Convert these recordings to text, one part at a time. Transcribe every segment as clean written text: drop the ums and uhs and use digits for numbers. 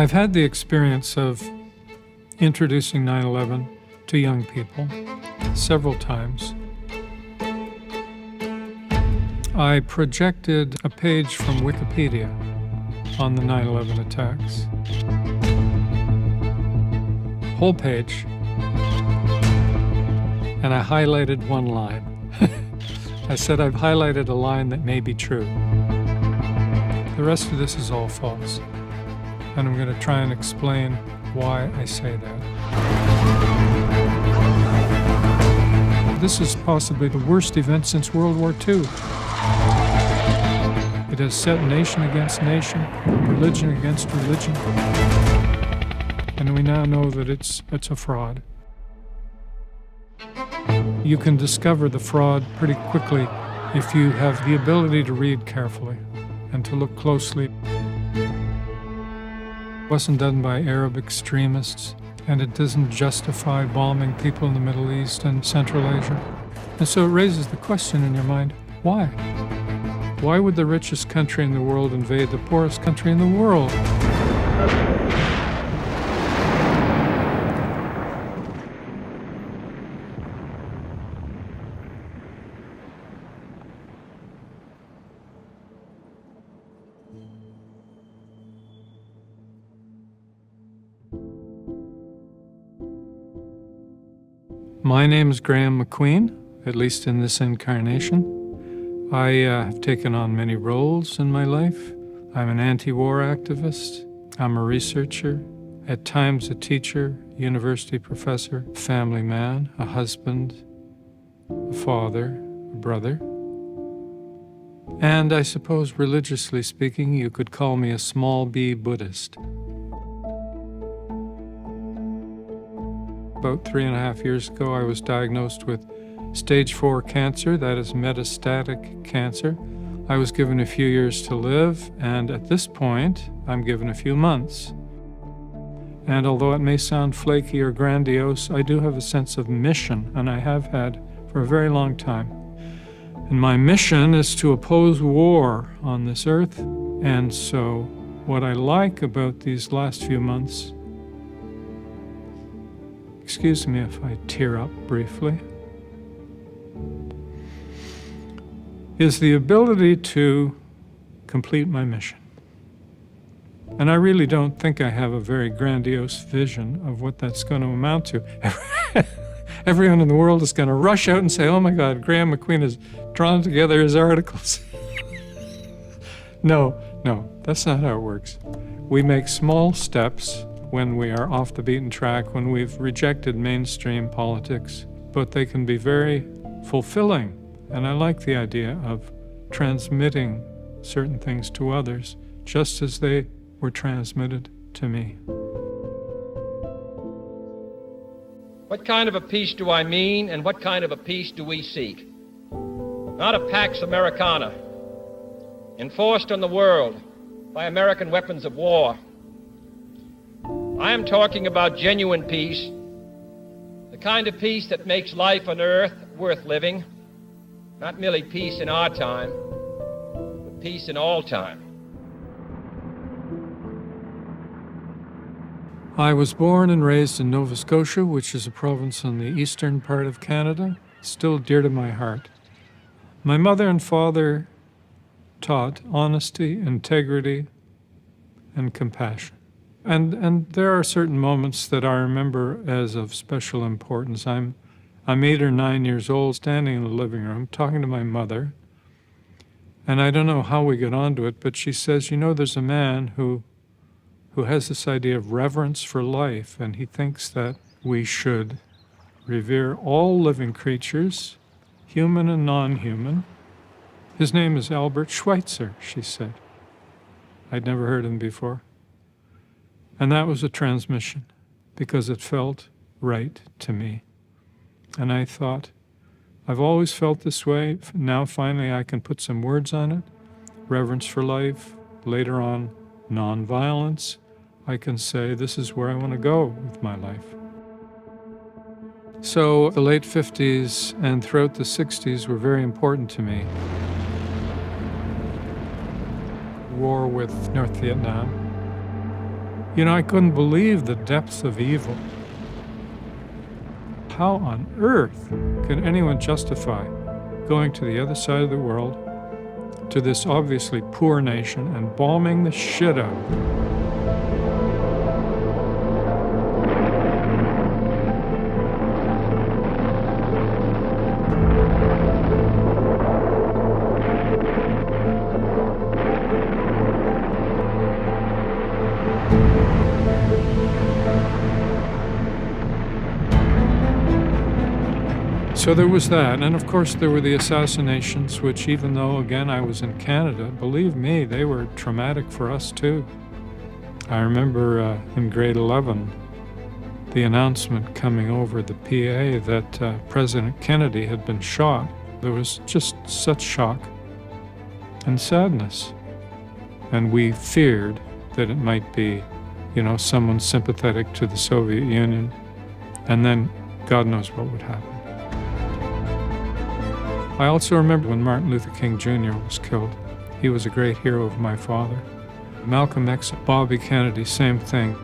I've had the experience of introducing 9/11 to young people several times. I projected a page from Wikipedia on the 9/11 attacks. Whole page. And I highlighted one line. I said I've highlighted a line that may be true. The rest of this is all false. And I'm going to try and explain why I say that. This is possibly the worst event since World War II. It has set nation against nation, religion against religion. And we now know that it's a fraud. You can discover the fraud pretty quickly if you have the ability to read carefully and to look closely. It wasn't done by Arab extremists, and it doesn't justify bombing people in the Middle East and Central Asia. And so it raises the question in your mind, why? Why would the richest country in the world invade the poorest country in the world? My name is Graeme MacQueen, at least in this incarnation. I have taken on many roles in my life. I'm an anti-war activist. I'm a researcher, at times a teacher, university professor, family man, a husband, a father, a brother. And I suppose, religiously speaking, you could call me a small b Buddhist. About 3.5 years ago, I was diagnosed with stage 4 cancer, that is metastatic cancer. I was given a few years to live, and at this point, I'm given a few months. And although it may sound flaky or grandiose, I do have a sense of mission, and I have had for a very long time. And my mission is to oppose war on this earth. And so what I like about these last few months, excuse me if I tear up briefly, is the ability to complete my mission. And I really don't think I have a very grandiose vision of what that's going to amount to. Everyone in the world is going to rush out and say, oh my God, Graeme MacQueen has drawn together his articles. No, that's not how it works. We make small steps when we are off the beaten track, when we've rejected mainstream politics, but they can be very fulfilling. And I like the idea of transmitting certain things to others, just as they were transmitted to me. What kind of a peace do I mean, and what kind of a peace do we seek? Not a Pax Americana, enforced on the world by American weapons of war. I am talking about genuine peace, the kind of peace that makes life on earth worth living, not merely peace in our time, but peace in all time. I was born and raised in Nova Scotia, which is a province on the eastern part of Canada, still dear to my heart. My mother and father taught honesty, integrity, and compassion. And there are certain moments that I remember as of special importance. I'm 8 or 9 years old, standing in the living room, talking to my mother. And I don't know how we got onto it, but she says, you know, there's a man who has this idea of reverence for life, and he thinks that we should revere all living creatures, human and non-human. His name is Albert Schweitzer, she said. I'd never heard him before. And that was a transmission, because it felt right to me. And I thought, I've always felt this way. Now finally I can put some words on it. Reverence for life, later on nonviolence. I can say this is where I want to go with my life. So the late 50s and throughout the 60s were very important to me. War with North Vietnam. I couldn't believe the depths of evil. How on earth can anyone justify going to the other side of the world, to this obviously poor nation, and bombing the shit out of it? So there was that, and of course there were the assassinations, which, even though, again, I was in Canada, believe me, they were traumatic for us too. I remember in grade 11, the announcement coming over the PA that President Kennedy had been shot. There was just such shock and sadness. And we feared that it might be, someone sympathetic to the Soviet Union, and then God knows what would happen. I also remember when Martin Luther King Jr. was killed. He was a great hero of my father. Malcolm X, Bobby Kennedy, same thing.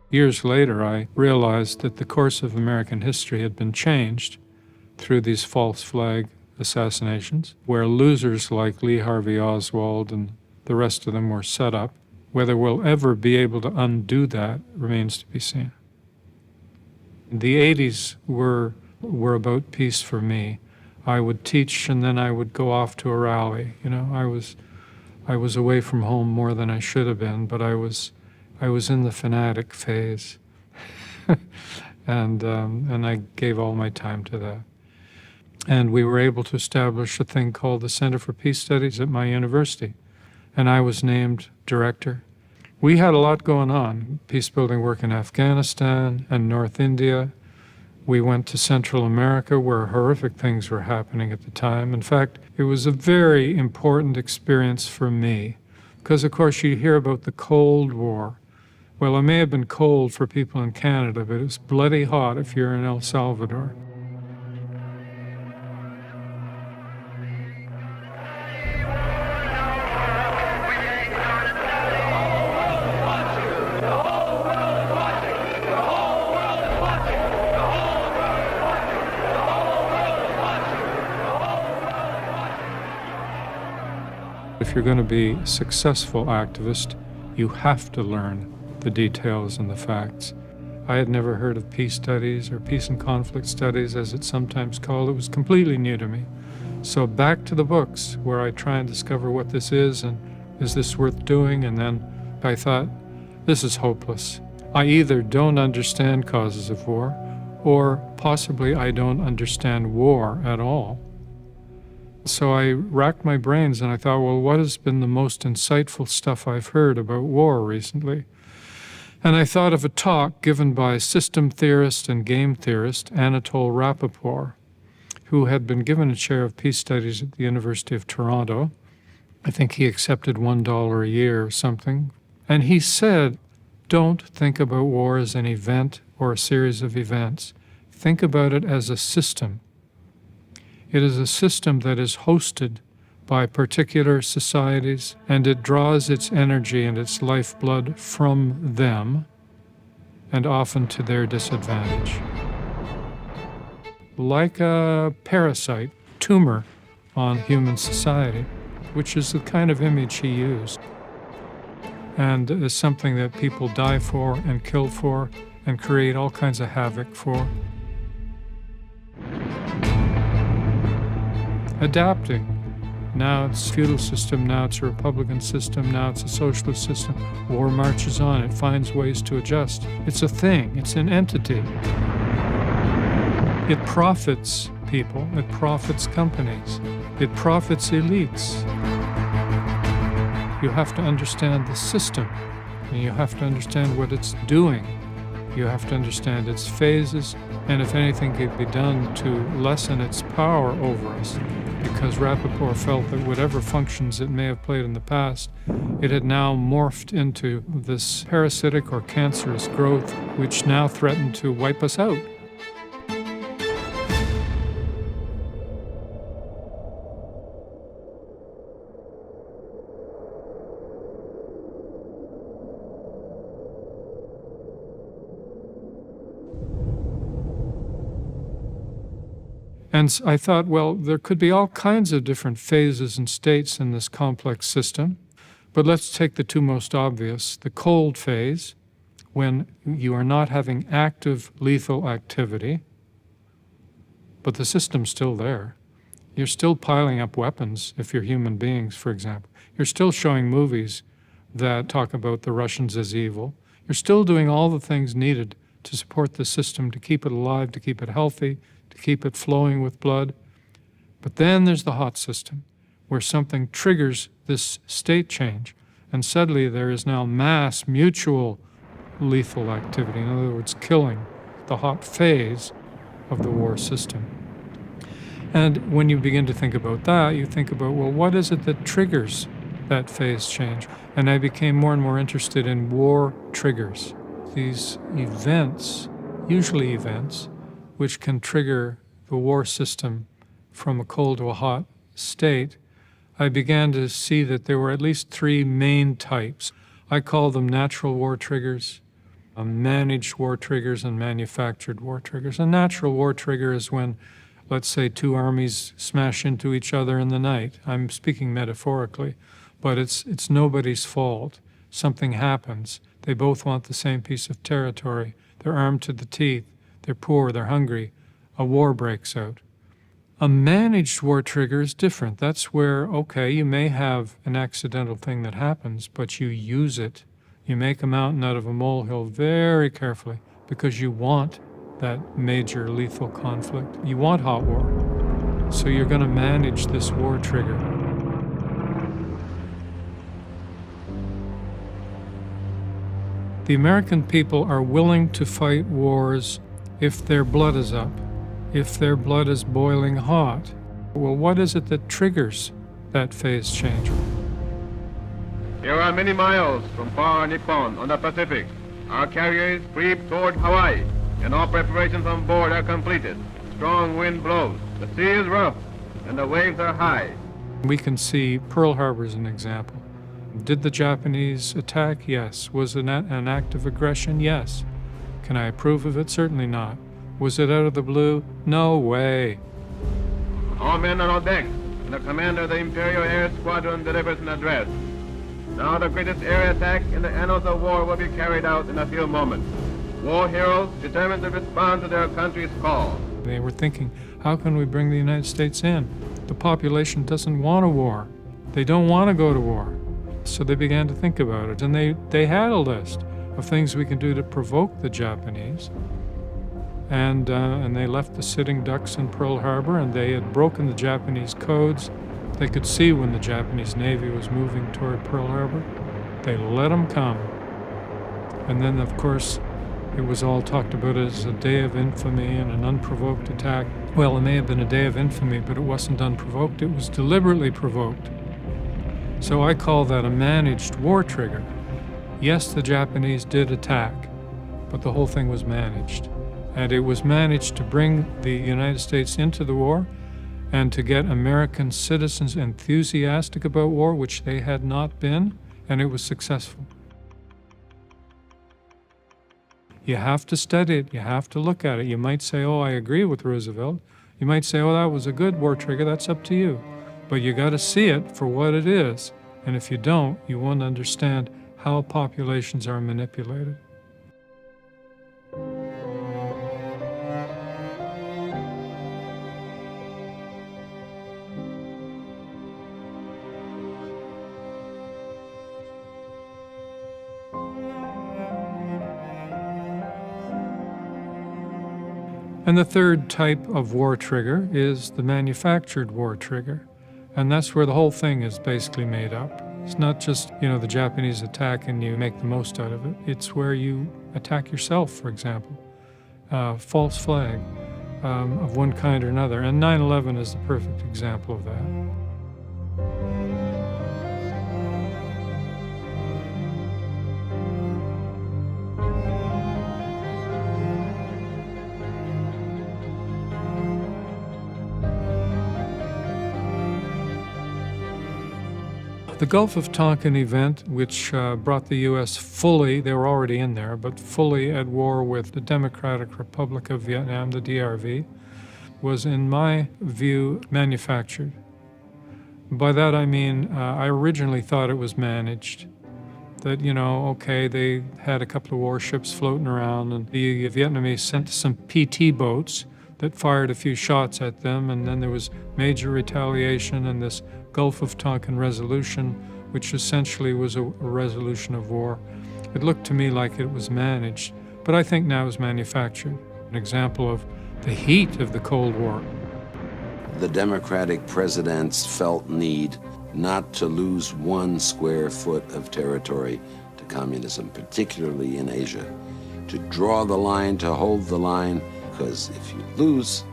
Years later, I realized that the course of American history had been changed through these false flag assassinations, where losers like Lee Harvey Oswald and the rest of them were set up. Whether we'll ever be able to undo that remains to be seen. The 80s were about peace for me. I would teach and then I would go off to a rally. I was away from home more than I should have been, but I was in the fanatic phase. and I gave all my time to that. And we were able to establish a thing called the Center for Peace Studies at my university. And I was named director. We had a lot going on, peace-building work in Afghanistan and North India. We went to Central America, where horrific things were happening at the time. In fact, it was a very important experience for me, because, of course, you hear about the Cold War. Well, it may have been cold for people in Canada, but it was bloody hot if you're in El Salvador. If you're going to be a successful activist, you have to learn the details and the facts. I had never heard of peace studies, or peace and conflict studies as it's sometimes called. It was completely new to me. So back to the books, where I try and discover what this is and is this worth doing, and then I thought, this is hopeless. I either don't understand causes of war, or possibly I don't understand war at all. So I racked my brains and I thought, well, what has been the most insightful stuff I've heard about war recently? And I thought of a talk given by system theorist and game theorist Anatol Rapoport, who had been given a chair of peace studies at the University of Toronto. I think he accepted $1 a year or something. And he said, don't think about war as an event or a series of events. Think about it as a system. It is a system that is hosted by particular societies, and it draws its energy and its lifeblood from them, and often to their disadvantage. Like a parasite, tumor on human society, which is the kind of image he used, and is something that people die for and kill for and create all kinds of havoc for. Adapting. Now it's a feudal system, now it's a republican system, now it's a socialist system. War marches on, it finds ways to adjust. It's a thing, it's an entity. It profits people, it profits companies, it profits elites. You have to understand the system, and you have to understand what it's doing. You have to understand its phases, and if anything could be done to lessen its power over us, because Rapoport felt that whatever functions it may have played in the past, it had now morphed into this parasitic or cancerous growth, which now threatened to wipe us out. And I thought, well, there could be all kinds of different phases and states in this complex system. But let's take the two most obvious. The cold phase, when you are not having active lethal activity, but the system's still there. You're still piling up weapons if you're human beings, for example. You're still showing movies that talk about the Russians as evil. You're still doing all the things needed to support the system, to keep it alive, to keep it healthy, to keep it flowing with blood. But then there's the hot system, where something triggers this state change, and suddenly there is now mass mutual lethal activity, in other words, killing, the hot phase of the war system. And when you begin to think about that, you think about, well, what is it that triggers that phase change? And I became more and more interested in war triggers, these events, usually events, which can trigger the war system from a cold to a hot state. I began to see that there were at least three main types. I call them natural war triggers, managed war triggers, and manufactured war triggers. A natural war trigger is when, let's say, two armies smash into each other in the night. I'm speaking metaphorically, but it's nobody's fault. Something happens. They both want the same piece of territory. They're armed to the teeth. They're poor. They're hungry. A war breaks out. A managed war trigger is different. That's where, okay, you may have an accidental thing that happens, but you use it. You make a mountain out of a molehill very carefully because you want that major lethal conflict. You want hot war. So you're going to manage this war trigger. The American people are willing to fight wars if their blood is up, if their blood is boiling hot. Well, what is it that triggers that phase change? Here are many miles from far Nippon on the Pacific. Our carriers creep toward Hawaii, and all preparations on board are completed. Strong wind blows, the sea is rough, and the waves are high. We can see Pearl Harbor as an example. Did the Japanese attack? Yes. Was it an act of aggression? Yes. Can I approve of it? Certainly not. Was it out of the blue? No way. All men are on deck, and the commander of the Imperial Air Squadron delivers an address. Now the greatest air attack in the annals of war will be carried out in a few moments. War heroes determined to respond to their country's call. They were thinking, how can we bring the United States in? The population doesn't want a war. They don't want to go to war. So they began to think about it, and they had a list of things we can do to provoke the Japanese. And they left the sitting ducks in Pearl Harbor, and they had broken the Japanese codes. They could see when the Japanese Navy was moving toward Pearl Harbor. They let them come. And then, of course, it was all talked about as a day of infamy and an unprovoked attack. Well, it may have been a day of infamy, but it wasn't unprovoked. It was deliberately provoked. So I call that a managed war trigger. Yes, the Japanese did attack, but the whole thing was managed. And it was managed to bring the United States into the war and to get American citizens enthusiastic about war, which they had not been, and it was successful. You have to study it. You have to look at it. You might say, oh, I agree with Roosevelt. You might say, oh, that was a good war trigger. That's up to you. But you got to see it for what it is. And if you don't, you won't understand how populations are manipulated. And the third type of war trigger is the manufactured war trigger. And that's where the whole thing is basically made up. It's not just, the Japanese attack and you make the most out of it. It's where you attack yourself, for example. False flag of one kind or another. And 9/11 is the perfect example of that. The Gulf of Tonkin event, which brought the U.S. fully, they were already in there, but fully at war with the Democratic Republic of Vietnam, the DRV, was, in my view, manufactured. By that I mean, I originally thought it was managed. That, okay, they had a couple of warships floating around, and the Vietnamese sent some PT boats that fired a few shots at them, and then there was major retaliation and this Gulf of Tonkin resolution, which essentially was a resolution of war. It looked to me like it was managed, but I think now it's manufactured. An example of the heat of the Cold War. The Democratic presidents felt need not to lose 1 square foot of territory to communism, particularly in Asia. To draw the line, to hold the line, because if you lose,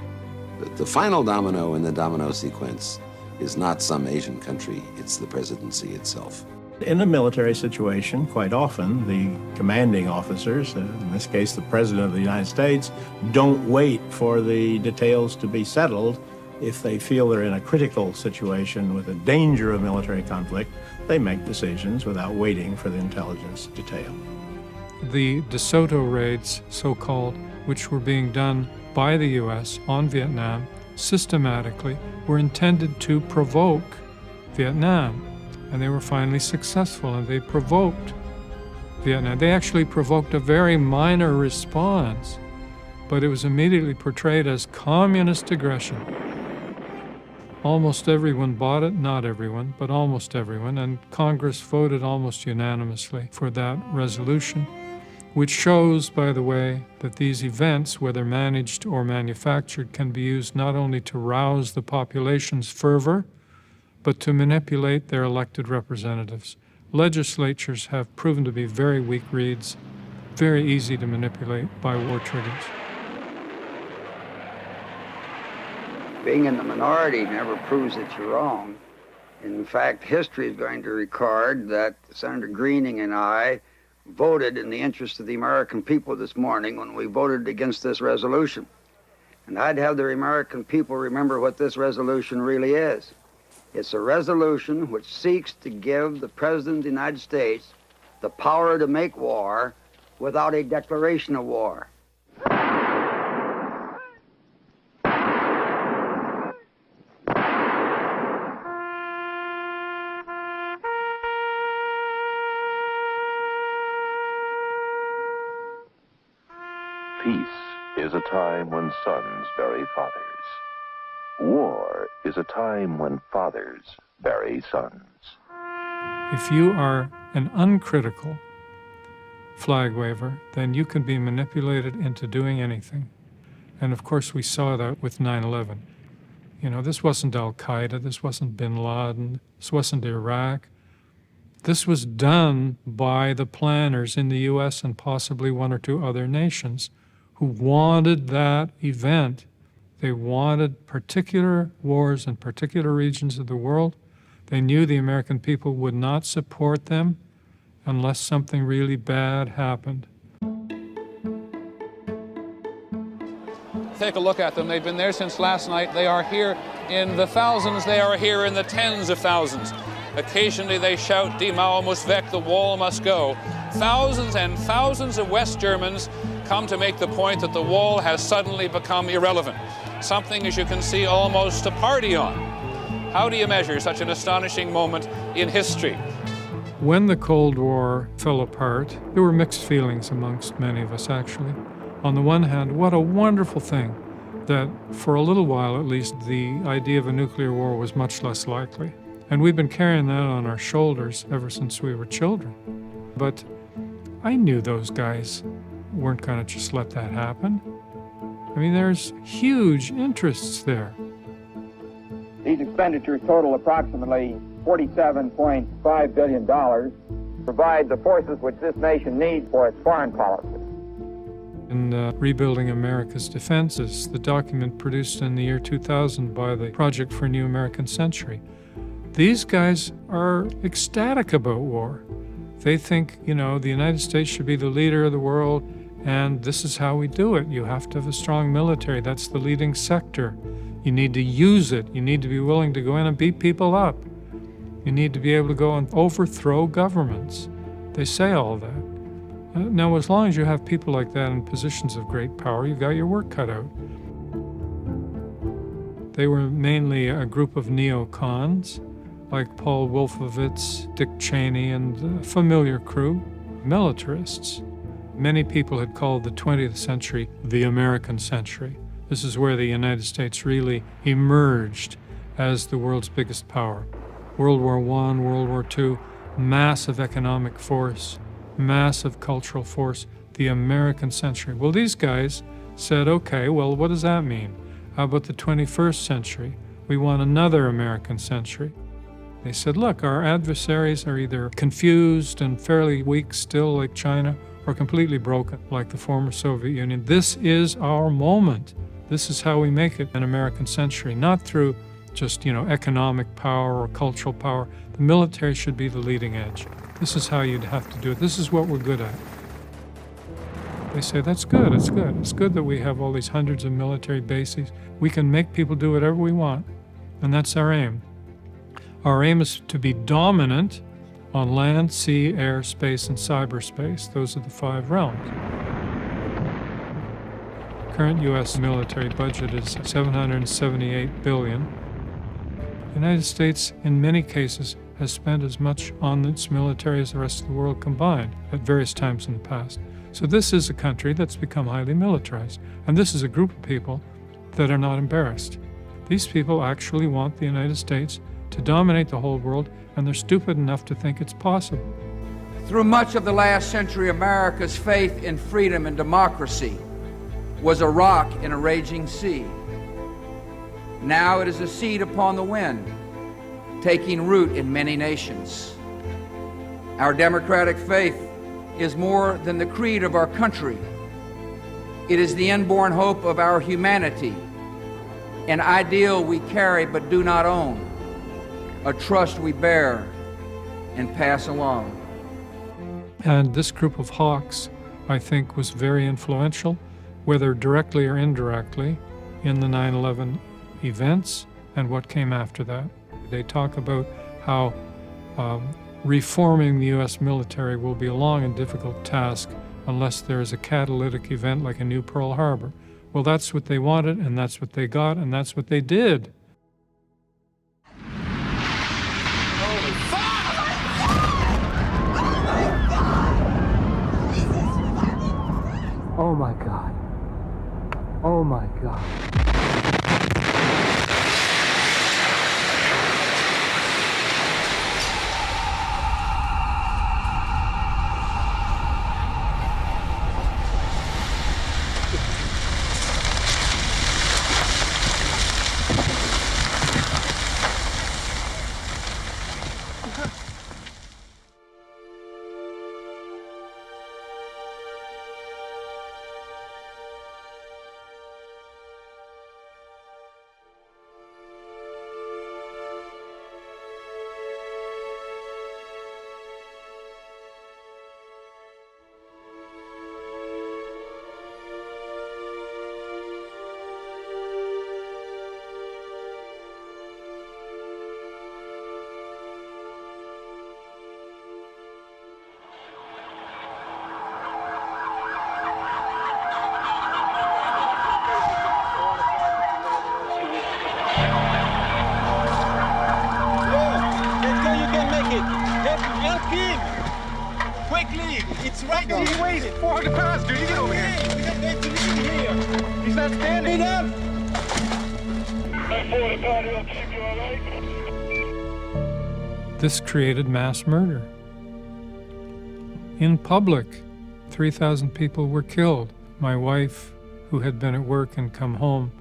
the final domino in the domino sequence is not some Asian country, it's the presidency itself. In a military situation, quite often, the commanding officers, in this case the President of the United States, don't wait for the details to be settled. If they feel they're in a critical situation with a danger of military conflict, they make decisions without waiting for the intelligence detail. The De Soto raids, so-called, which were being done by the U.S. on Vietnam systematically, were intended to provoke Vietnam. And they were finally successful, and they provoked Vietnam. They actually provoked a very minor response, but it was immediately portrayed as communist aggression. Almost everyone bought it, not everyone, but almost everyone, and Congress voted almost unanimously for that resolution, which shows, by the way, that these events, whether managed or manufactured, can be used not only to rouse the population's fervor, but to manipulate their elected representatives. Legislatures have proven to be very weak reeds, very easy to manipulate by war triggers. Being in the minority never proves that you're wrong. In fact, history is going to record that Senator Greening and I voted in the interest of the American people this morning when we voted against this resolution. And I'd have the American people remember what this resolution really is. It's a resolution which seeks to give the President of the United States the power to make war without a declaration of war. Peace is a time when sons bury fathers. War is a time when fathers bury sons. If you are an uncritical flag waver, then you can be manipulated into doing anything. And of course, we saw that with 9/11. This wasn't Al-Qaeda, this wasn't bin Laden, this wasn't Iraq. This was done by the planners in the U.S. and possibly 1 or 2 other nations who wanted that event. They wanted particular wars in particular regions of the world. They knew the American people would not support them unless something really bad happened. Take a look at them. They've been there since last night. They are here in the thousands. They are here in the tens of thousands. Occasionally they shout, Die Mauer muss weg, the wall must go. Thousands and thousands of West Germans come to make the point that the wall has suddenly become irrelevant. Something, as you can see, almost to party on. How do you measure such an astonishing moment in history? When the Cold War fell apart, there were mixed feelings amongst many of us, actually. On the one hand, what a wonderful thing that for a little while at least the idea of a nuclear war was much less likely. And we've been carrying that on our shoulders ever since we were children. But I knew those guys weren't going to just let that happen. I mean, there's huge interests there. These expenditures total approximately $47.5 billion, provide the forces which this nation needs for its foreign policy. In Rebuilding America's Defenses, the document produced in the year 2000 by the Project for a New American Century, these guys are ecstatic about war. They think, the United States should be the leader of the world, and this is how we do it. You have to have a strong military. That's the leading sector. You need to use it. You need to be willing to go in and beat people up. You need to be able to go and overthrow governments. They say all that. Now, as long as you have people like that in positions of great power, you've got your work cut out. They were mainly a group of neocons, like Paul Wolfowitz, Dick Cheney, and a familiar crew, militarists. Many people had called the 20th century the American century. This is where the United States really emerged as the world's biggest power. World War I, World War II, massive economic force, massive cultural force, the American century. Well, these guys said, okay, well, what does that mean? How about the 21st century? We want another American century. They said, look, our adversaries are either confused and fairly weak still, like China, or completely broken, like the former Soviet Union. This is our moment. This is how we make it an American century, not through just, economic power or cultural power. The military should be the leading edge. This is how you'd have to do it. This is what we're good at. They say, that's good, it's good. It's good that we have all these hundreds of military bases. We can make people do whatever we want, and that's our aim. Our aim is to be dominant on land, sea, air, space, and cyberspace. Those are the 5 realms. Current U.S. military budget is $778 billion. The United States, in many cases, has spent as much on its military as the rest of the world combined at various times in the past. So this is a country that's become highly militarized. And this is a group of people that are not embarrassed. These people actually want the United States to dominate the whole world, and they're stupid enough to think it's possible. Through much of the last century, America's faith in freedom and democracy was a rock in a raging sea. Now it is a seed upon the wind, taking root in many nations. Our democratic faith is more than the creed of our country. It is the inborn hope of our humanity, an ideal we carry but do not own, a trust we bear and pass along. And this group of hawks, I think, was very influential, whether directly or indirectly, in the 9/11 events and what came after that. They talk about how reforming the U.S. military will be a long and difficult task unless there is a catalytic event like a new Pearl Harbor. Well, that's what they wanted, and that's what they got, and that's what they did. Oh my God. Oh my God. Quickly! It's right there. He weighs 400 pounds, dude. You get over here. We got Dave to leave here. He's not standing up. This created mass murder. In public, 3,000 people were killed. My wife, who had been at work and come home,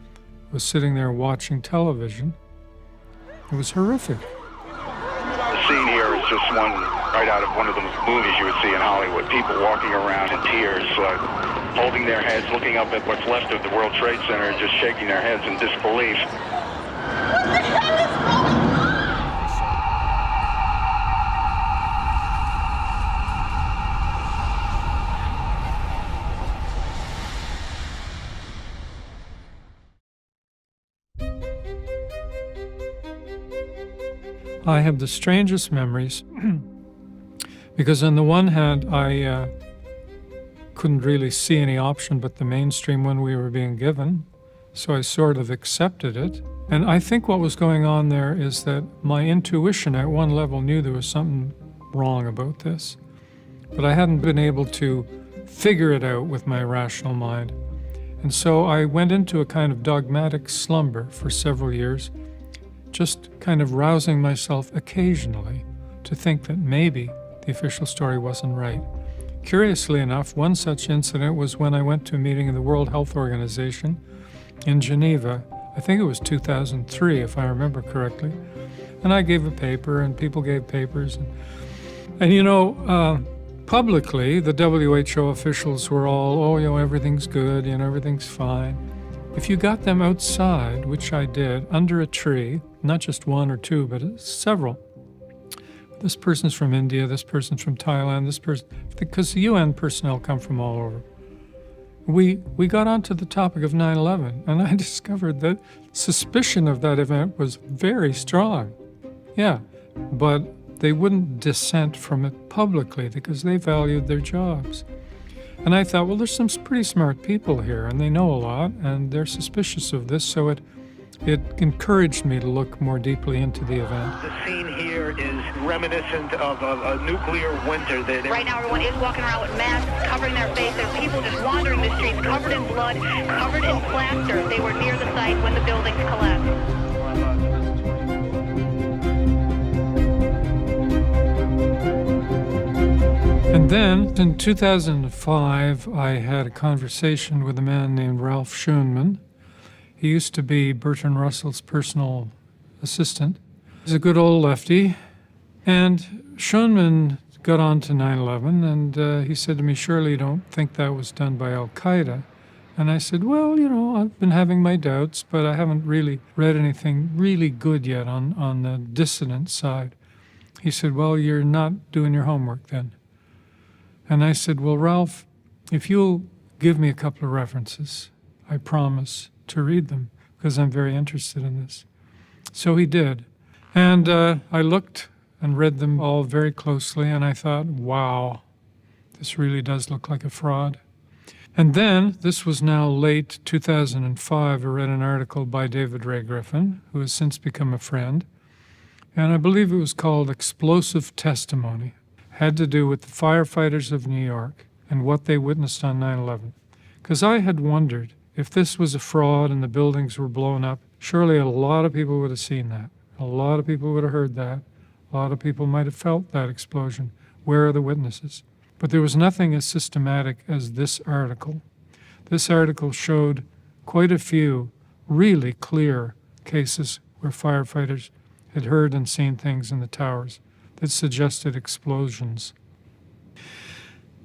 was sitting there watching television. It was horrific. The scene here is just one right out of one of those movies you would see in Hollywood. People walking around in tears, holding their heads, looking up at what's left of the World Trade Center and just shaking their heads in disbelief. What the hell is going on? I have the strangest memories because on the one hand, I couldn't really see any option but the mainstream one we were being given, so I sort of accepted it. And I think what was going on there is that my intuition at one level knew there was something wrong about this, but I hadn't been able to figure it out with my rational mind. And so I went into a kind of dogmatic slumber for several years, just kind of rousing myself occasionally to think that maybe the official story wasn't right. Curiously enough, one such incident was when I went to a meeting of the World Health Organization in Geneva. I think it was 2003, if I remember correctly. And I gave a paper, and people gave papers. And you know, publicly, the WHO officials were all, oh, you know, everything's good, you know, everything's fine. If you got them outside, which I did, under a tree, not just one or two, but several. This person's from India, this person's from Thailand, this person, because the UN personnel come from all over. We got onto the topic of 9/11, and I discovered that suspicion of that event was very strong. Yeah, but they wouldn't dissent from it publicly because they valued their jobs. And I thought, well, there's some pretty smart people here, and they know a lot, and they're suspicious of this, so it encouraged me to look more deeply into the event. The scene here is reminiscent of a nuclear winter. Right now, everyone is walking around with masks covering their face. There's people just wandering the streets covered in blood, covered in plaster. They were near the site when the buildings collapsed. And then, in 2005, I had a conversation with a man named Ralph Schoenman. He used to be Bertrand Russell's personal assistant. He's a good old lefty. And Schoenman got on to 9/11, and he said to me, surely you don't think that was done by Al-Qaeda? And I said, well, you know, I've been having my doubts, but I haven't really read anything really good yet on the dissident side. He said, well, you're not doing your homework then. And I said, well, Ralph, if you'll give me a couple of references, I promise to read them, because I'm very interested in this. So he did. And I looked and read them all very closely, and I thought, wow, this really does look like a fraud. And then, this was now late 2005, I read an article by David Ray Griffin, who has since become a friend, and I believe it was called Explosive Testimony. Had to do with the firefighters of New York and what they witnessed on 9/11. Because I had wondered, if this was a fraud and the buildings were blown up, surely a lot of people would have seen that. A lot of people would have heard that. A lot of people might have felt that explosion. Where are the witnesses? But there was nothing as systematic as this article. This article showed quite a few really clear cases where firefighters had heard and seen things in the towers that suggested explosions.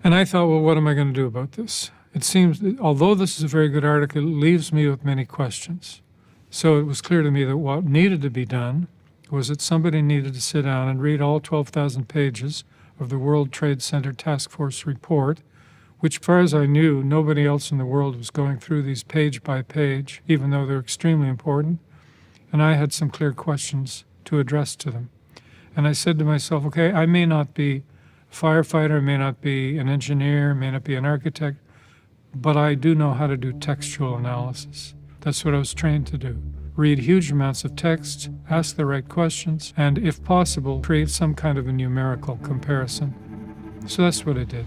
And I thought, well, what am I going to do about this? It seems that although this is a very good article, it leaves me with many questions. So it was clear to me that what needed to be done was that somebody needed to sit down and read all 12,000 pages of the World Trade Center Task Force report, which, as far as I knew, nobody else in the world was going through these page by page, even though they're extremely important. And I had some clear questions to address to them. And I said to myself, okay, I may not be a firefighter, may not be an engineer, may not be an architect, but I do know how to do textual analysis. That's what I was trained to do. Read huge amounts of text, ask the right questions, and if possible, create some kind of a numerical comparison. So that's what I did.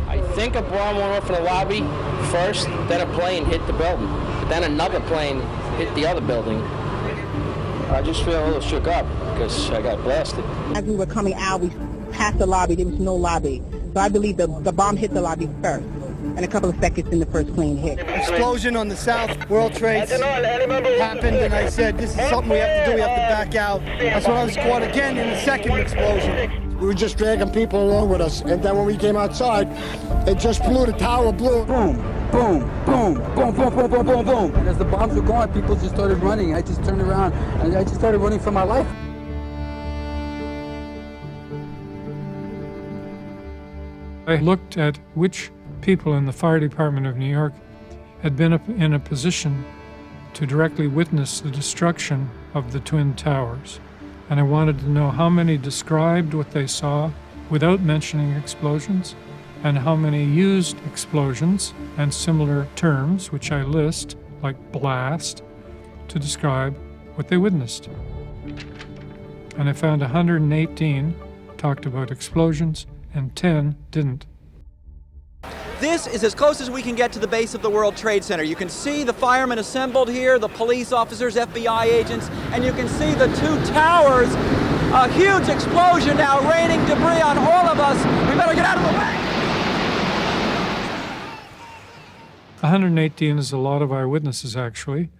I think a bomb went off in the lobby first, then a plane hit the building, but then another plane hit the other building. I just feel a little shook up because I got blasted. As we were coming out, we passed the lobby. There was no lobby. So I believe the bomb hit the lobby first, and a couple of seconds in the first plane hit. Explosion on the South World Trade happened, and I said, this is something we have to do. We have to back out. That's when I was caught again in the second explosion. We were just dragging people along with us, and then when we came outside, it just blew. The tower blew. Boom, boom, boom, boom, boom, boom, boom, boom, boom. And as the bombs were going, people just started running. I just turned around, and I just started running for my life. I looked at which people in the fire department of New York had been in a position to directly witness the destruction of the Twin Towers. And I wanted to know how many described what they saw without mentioning explosions, and how many used explosions and similar terms, which I list, like blast, to describe what they witnessed. And I found 118 talked about explosions and 10 didn't. This is as close as we can get to the base of the World Trade Center. You can see the firemen assembled here, the police officers, FBI agents, and you can see the two towers. A huge explosion now raining debris on all of us. We better get out of the way. 118 is a lot of eyewitnesses, actually.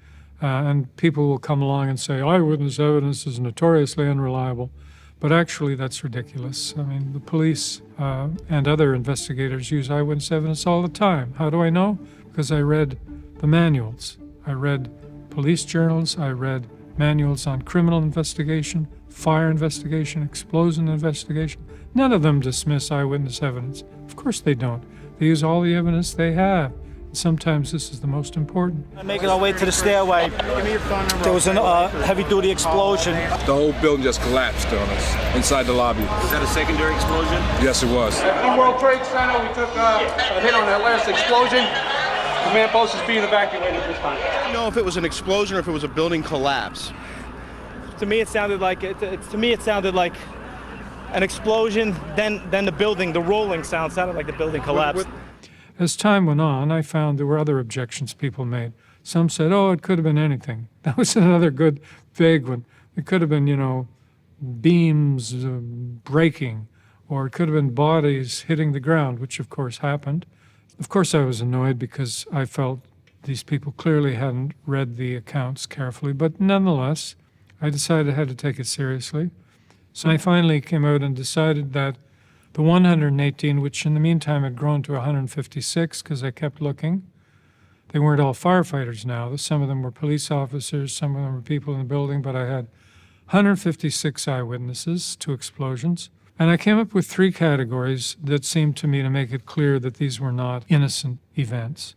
And people will come along and say, eyewitness evidence is notoriously unreliable. But actually, that's ridiculous. I mean, the police and other investigators use eyewitness evidence all the time. How do I know? Because I read the manuals. I read police journals. I read manuals on criminal investigation, fire investigation, explosion investigation. None of them dismiss eyewitness evidence. Of course they don't. They use all the evidence they have. Sometimes this is the most important. Making our way to the stairway, there was a heavy-duty explosion. The whole building just collapsed on us inside the lobby. Was that a secondary explosion? Yes, it was. At the World Trade Center, we took a hit on that last explosion. Command post is being evacuated at this time. I don't know if it was an explosion or if it was a building collapse. To me, it sounded like an explosion. Then the building, the rolling sound sounded like the building collapsed. As time went on, I found there were other objections people made. Some said, oh, it could have been anything. That was another good, vague one. It could have been, beams breaking, or it could have been bodies hitting the ground, which of course happened. Of course, I was annoyed because I felt these people clearly hadn't read the accounts carefully, but nonetheless, I decided I had to take it seriously. So I finally came out and decided that the 118, which in the meantime had grown to 156 because I kept looking, they weren't all firefighters now. Some of them were police officers, some of them were people in the building, but I had 156 eyewitnesses to explosions. And I came up with 3 categories that seemed to me to make it clear that these were not innocent events.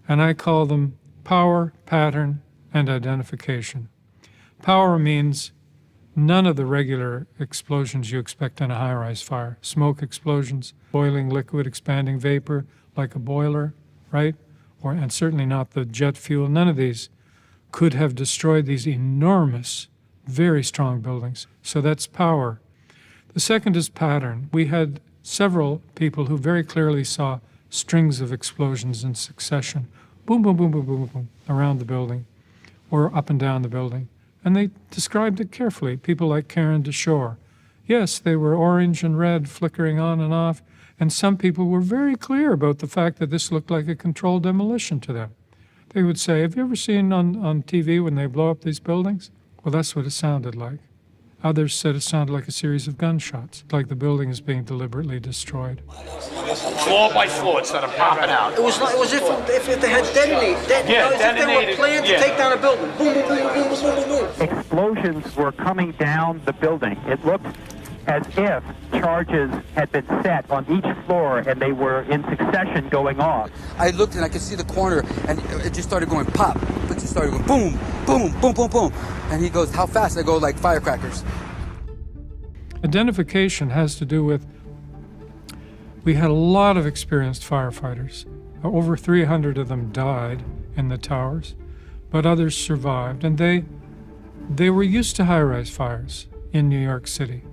And I call them power, pattern, and identification. Power means none of the regular explosions you expect in a high-rise fire. Smoke explosions, boiling liquid, expanding vapor like a boiler, right? And certainly not the jet fuel. None of these could have destroyed these enormous, very strong buildings. So that's power. The second is pattern. We had several people who very clearly saw strings of explosions in succession. Boom, boom, boom, boom, boom, boom, around the building or up and down the building. And they described it carefully, people like Karen DeShore. Yes, they were orange and red, flickering on and off, and some people were very clear about the fact that this looked like a controlled demolition to them. They would say, have you ever seen on TV when they blow up these buildings? Well, that's what it sounded like. Others said it sounded like a series of gunshots, like the building is being deliberately destroyed. Floor by floor instead of popping out. It was if they had detonated. As if they were planned to take down a building. Boom, boom, boom, boom, boom, boom, boom. Explosions were coming down the building. It looked as if charges had been set on each floor and they were in succession going off. I looked and I could see the corner and it just started going pop. It just started going boom, boom, boom, boom, boom. And he goes, how fast? I go, like firecrackers. Identification has to do with, we had a lot of experienced firefighters. Over 300 of them died in the towers, but others survived. And they were used to high-rise fires in New York City.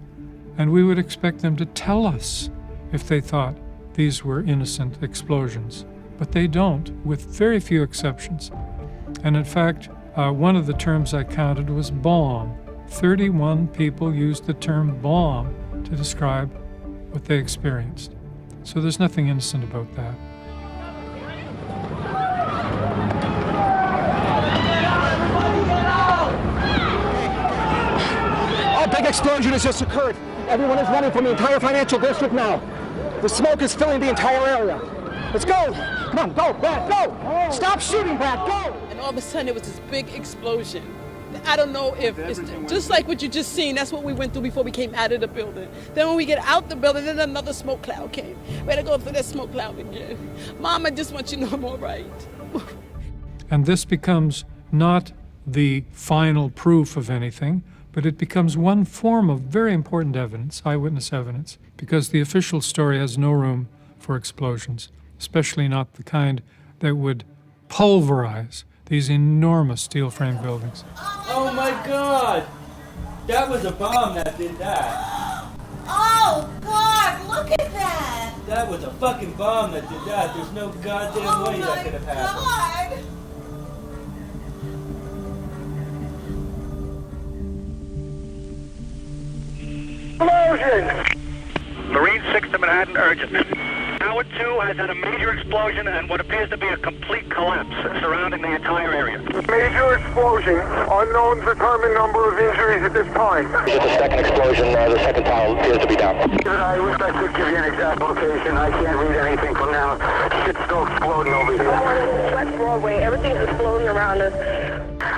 And we would expect them to tell us if they thought these were innocent explosions. But they don't, with very few exceptions. And in fact, one of the terms I counted was bomb. 31 people used the term bomb to describe what they experienced. So there's nothing innocent about that. A big explosion has just occurred. Everyone is running from the entire financial district now. The smoke is filling the entire area. Let's go. Come on, go, Pat, go. Stop shooting, Pat, go. And all of a sudden, it was this big explosion. I don't know if it's just like what you just seen. That's what we went through before we came out of the building. Then when we get out the building, then another smoke cloud came. We had to go through that smoke cloud again. Mom, I just want you to know I'm all right. And this becomes not the final proof of anything, but it becomes one form of very important evidence, eyewitness evidence, because the official story has no room for explosions, especially not the kind that would pulverize these enormous steel frame buildings. Oh my God! That was a bomb that did that. Oh God, look at that! That was a fucking bomb that did that. There's no goddamn way that could have happened. God. Explosion! Marine 6 to Manhattan, urgent. Howard 2 has had a major explosion and what appears to be a complete collapse surrounding the entire area. Major explosion. Unknown determined number of injuries at this time. It's the second explosion. The second tower appears to be down. I wish I could give you an exact location. I can't read anything from now. Shit's still exploding over here. West Broadway. Everything's exploding around us.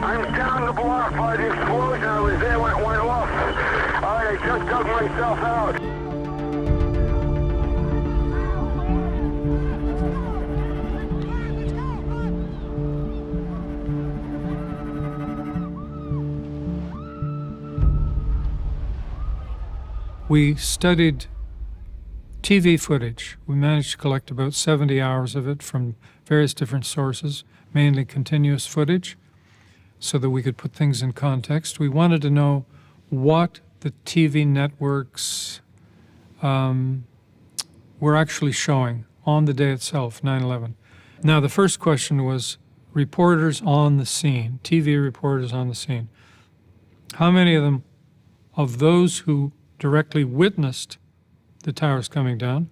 I'm down the block by the explosion. I was there when it went off. All right, I just dug myself out. We studied TV footage. We managed to collect about 70 hours of it from various different sources, mainly continuous footage, so that we could put things in context. We wanted to know what the TV networks were actually showing on the day itself, 9/11. Now, the first question was reporters on the scene, TV reporters on the scene. How many of them, of those who directly witnessed the towers coming down,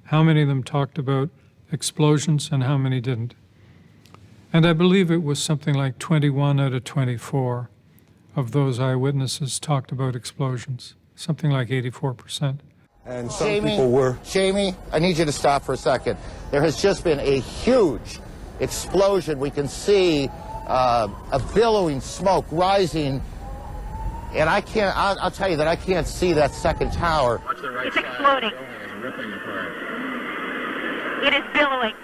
how many of them talked about explosions and how many didn't? And I believe it was something like 21 out of 24 of those eyewitnesses talked about explosions, something like 84%. And some people were... Jamie, I need you to stop for a second. There has just been a huge explosion. We can see a billowing smoke rising. And I'll tell you that I can't see that second tower. It's exploding. It is billowing.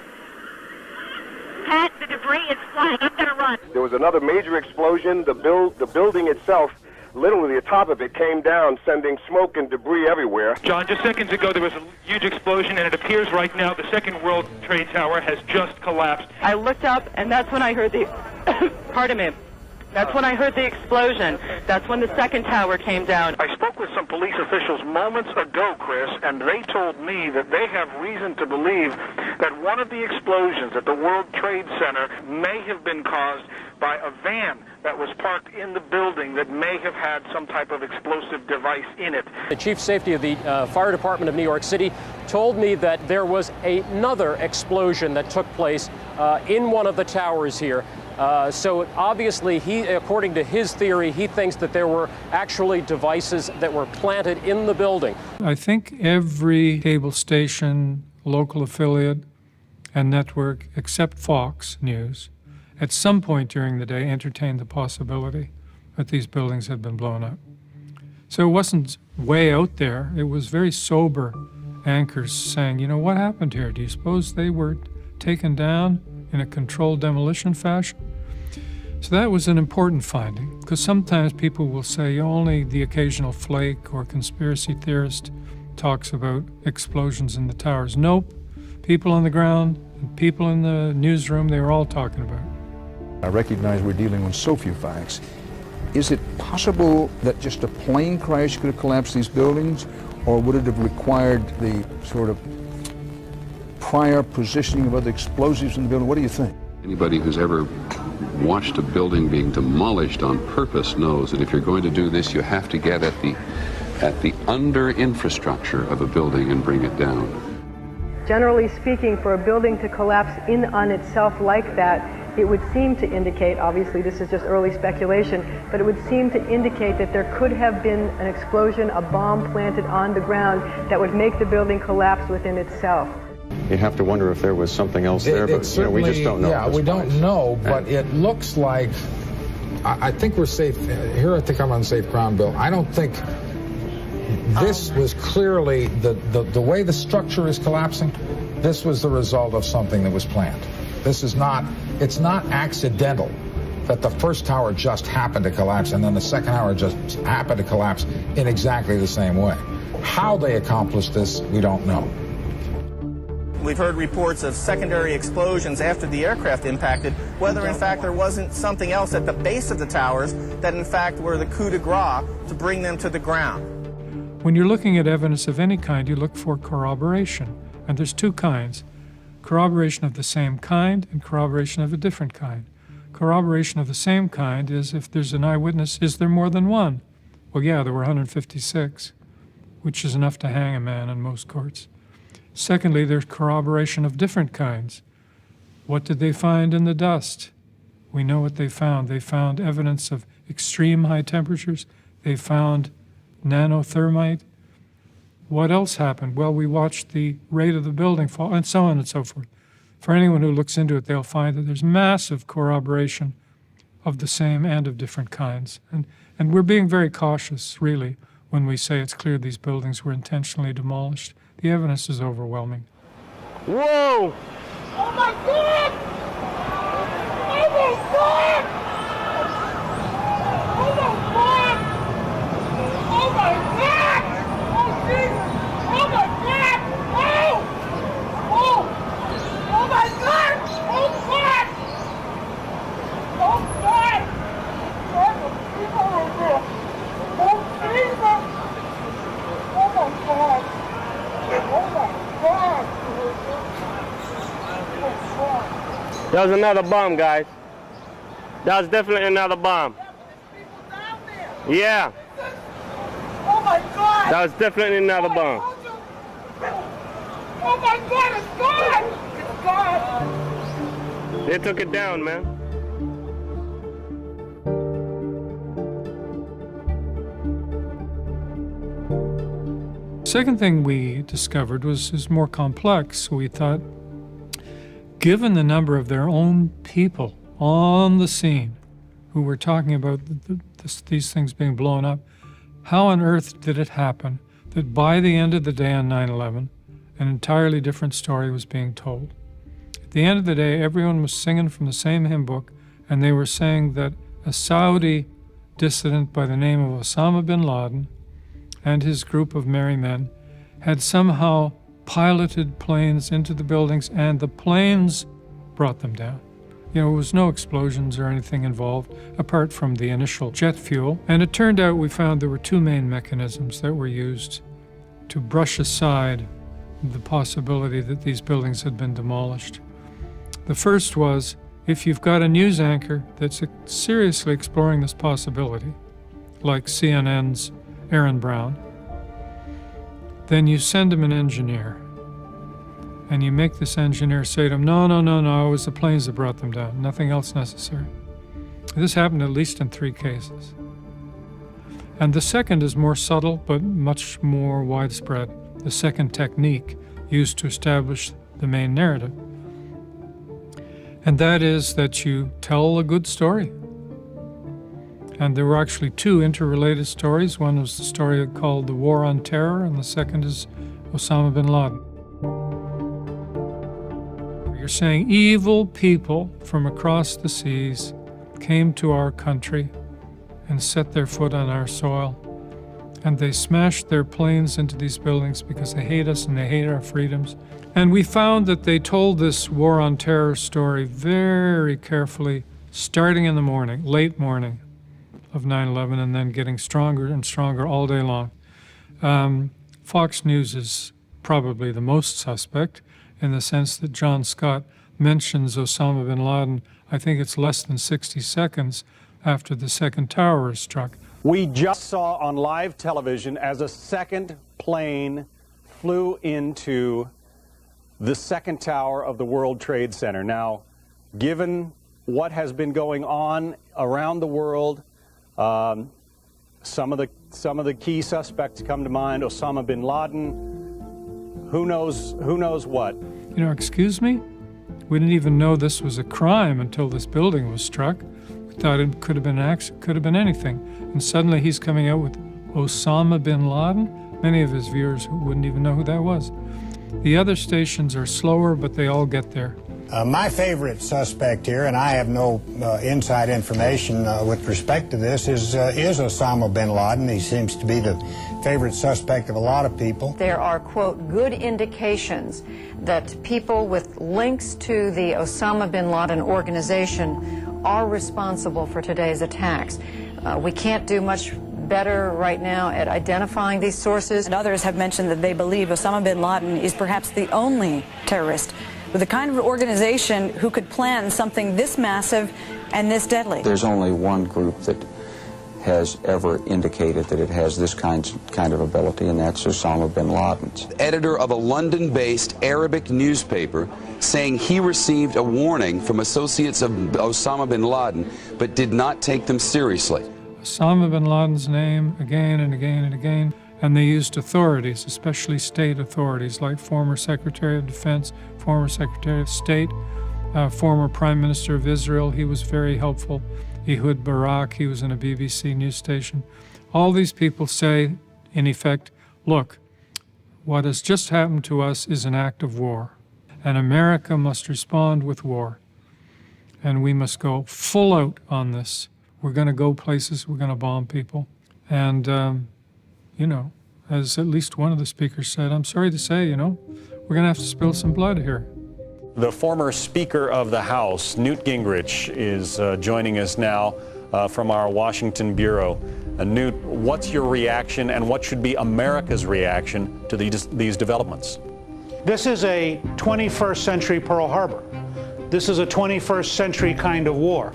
Pat, the debris is flying. I'm going to run. There was another major explosion. The building itself, literally the top of it came down, sending smoke and debris everywhere. John, just seconds ago there was a huge explosion, and it appears right now the second World Trade Tower has just collapsed. I looked up, and that's when I heard the... Pardon me. That's when I heard the explosion. That's when the second tower came down. I spoke with some police officials moments ago, Chris, and they told me that they have reason to believe that one of the explosions at the World Trade Center may have been caused by a van that was parked in the building that may have had some type of explosive device in it. The chief safety of the fire department of New York City told me that there was another explosion that took place in one of the towers here. So obviously, according to his theory, he thinks that there were actually devices that were planted in the building. I think every cable station, local affiliate, and network, except Fox News, at some point during the day entertained the possibility that these buildings had been blown up. So it wasn't way out there. It was very sober anchors saying, you know, what happened here? Do you suppose they were taken down in a controlled demolition fashion? So that was an important finding, because sometimes people will say only the occasional flake or conspiracy theorist talks about explosions in the towers. Nope. People on the ground and people in the newsroom, they were all talking about it. I recognize we're dealing with so few facts. Is it possible that just a plane crash could have collapsed these buildings, or would it have required the sort of prior positioning of other explosives in the building? What do you think? Anybody who's ever watched a building being demolished on purpose knows that if you're going to do this, you have to get at the under infrastructure of a building and bring it down. Generally speaking, for a building to collapse in on itself like that, it would seem to indicate, obviously this is just early speculation, but it would seem to indicate that there could have been an explosion, a bomb planted on the ground that would make the building collapse within itself. You have to wonder if there was something else there, but we just don't know. Yeah, we don't know, but it looks like, I think we're safe. Here I think I'm on safe ground, Bill. I don't think this was clearly, the way the structure is collapsing, this was the result of something that was planned. This is not, it's not accidental that the first tower just happened to collapse and then the second tower just happened to collapse in exactly the same way. How they accomplished this, we don't know. We've heard reports of secondary explosions after the aircraft impacted, whether in fact there wasn't something else at the base of the towers that in fact were the coup de grace to bring them to the ground. When you're looking at evidence of any kind, you look for corroboration. And there's two kinds. Corroboration of the same kind and corroboration of a different kind. Corroboration of the same kind is if there's an eyewitness, is there more than one? Well, yeah, there were 156, which is enough to hang a man in most courts. Secondly, there's corroboration of different kinds. What did they find in the dust? We know what they found. They found evidence of extreme high temperatures. They found nanothermite. What else happened? Well, we watched the rate of the building fall, and so on and so forth. For anyone who looks into it, they'll find that there's massive corroboration of the same and of different kinds. And we're being very cautious, really, when we say it's clear these buildings were intentionally demolished. The evidence is overwhelming. Whoa! Oh my God! Oh my God! Oh my God! Oh my God! Oh Jesus! Oh my God! Oh! Oh! Oh my God! Oh God! Oh God! God, the people are there. Oh Jesus! Oh my God! Oh my God! That was another bomb, guys. That was definitely another bomb. Yeah. Oh my God! That was definitely another bomb. Oh my God, it's gone! It's gone! They took it down, man. Second thing we discovered is more complex. We thought, given the number of their own people on the scene who were talking about these things being blown up, how on earth did it happen that by the end of the day on 9/11, an entirely different story was being told? At the end of the day, everyone was singing from the same hymn book, and they were saying that a Saudi dissident by the name of Osama bin Laden and his group of merry men had somehow piloted planes into the buildings, and the planes brought them down. You know, there was no explosions or anything involved apart from the initial jet fuel. And it turned out we found there were two main mechanisms that were used to brush aside the possibility that these buildings had been demolished. The first was, if you've got a news anchor that's seriously exploring this possibility, like CNN's Aaron Brown, then you send him an engineer. And you make this engineer say to him, no, it was the planes that brought them down, nothing else necessary. This happened at least in 3 cases. And the second is more subtle, but much more widespread. The second technique used to establish the main narrative. And that is that you tell a good story. And there were actually 2 interrelated stories. One was the story called The War on Terror, and the second is Osama bin Laden. You're saying evil people from across the seas came to our country and set their foot on our soil, and they smashed their planes into these buildings because they hate us and they hate our freedoms. And we found that they told this War on Terror story very carefully, starting in the morning, late morning of 9/11, and then getting stronger and stronger all day long. Fox News is probably the most suspect, in the sense that John Scott mentions Osama bin Laden, I think it's less than 60 seconds after the second tower is struck. We just saw on live television as a second plane flew into the second tower of the World Trade Center. Now, given what has been going on around the world, some of the key suspects come to mind, Osama bin Laden, who knows what. You know, excuse me? We didn't even know this was a crime until this building was struck. We thought it could have been an accident, could have been anything. And suddenly he's coming out with Osama bin Laden. Many of his viewers wouldn't even know who that was. The other stations are slower, but they all get there. My favorite suspect here, and I have no inside information with respect to this, is Osama bin Laden. He seems to be the favorite suspect of a lot of people. There are, quote, good indications that people with links to the Osama bin Laden organization are responsible for today's attacks. We can't do much better right now at identifying these sources. And others have mentioned that they believe Osama bin Laden is perhaps the only terrorist with the kind of organization who could plan something this massive and this deadly. There's only one group that has ever indicated that it has this kind of ability, and that's Osama bin Laden. Editor of a London-based Arabic newspaper saying he received a warning from associates of Osama bin Laden but did not take them seriously. Osama bin Laden's name again and again and again, and they used authorities, especially state authorities, like former Secretary of Defense, former Secretary of State, former Prime Minister of Israel. He was very helpful. Ehud Barak, he was in a BBC news station. All these people say, in effect, look, what has just happened to us is an act of war, and America must respond with war, and we must go full out on this. We're going to go places, we're going to bomb people. And, you know, as at least one of the speakers said, I'm sorry to say, you know, we're going to have to spill some blood here. The former Speaker of the House, Newt Gingrich, is joining us now from our Washington bureau. Newt, what's your reaction and what should be America's reaction to these developments? This is a 21st century Pearl Harbor. This is a 21st century kind of war.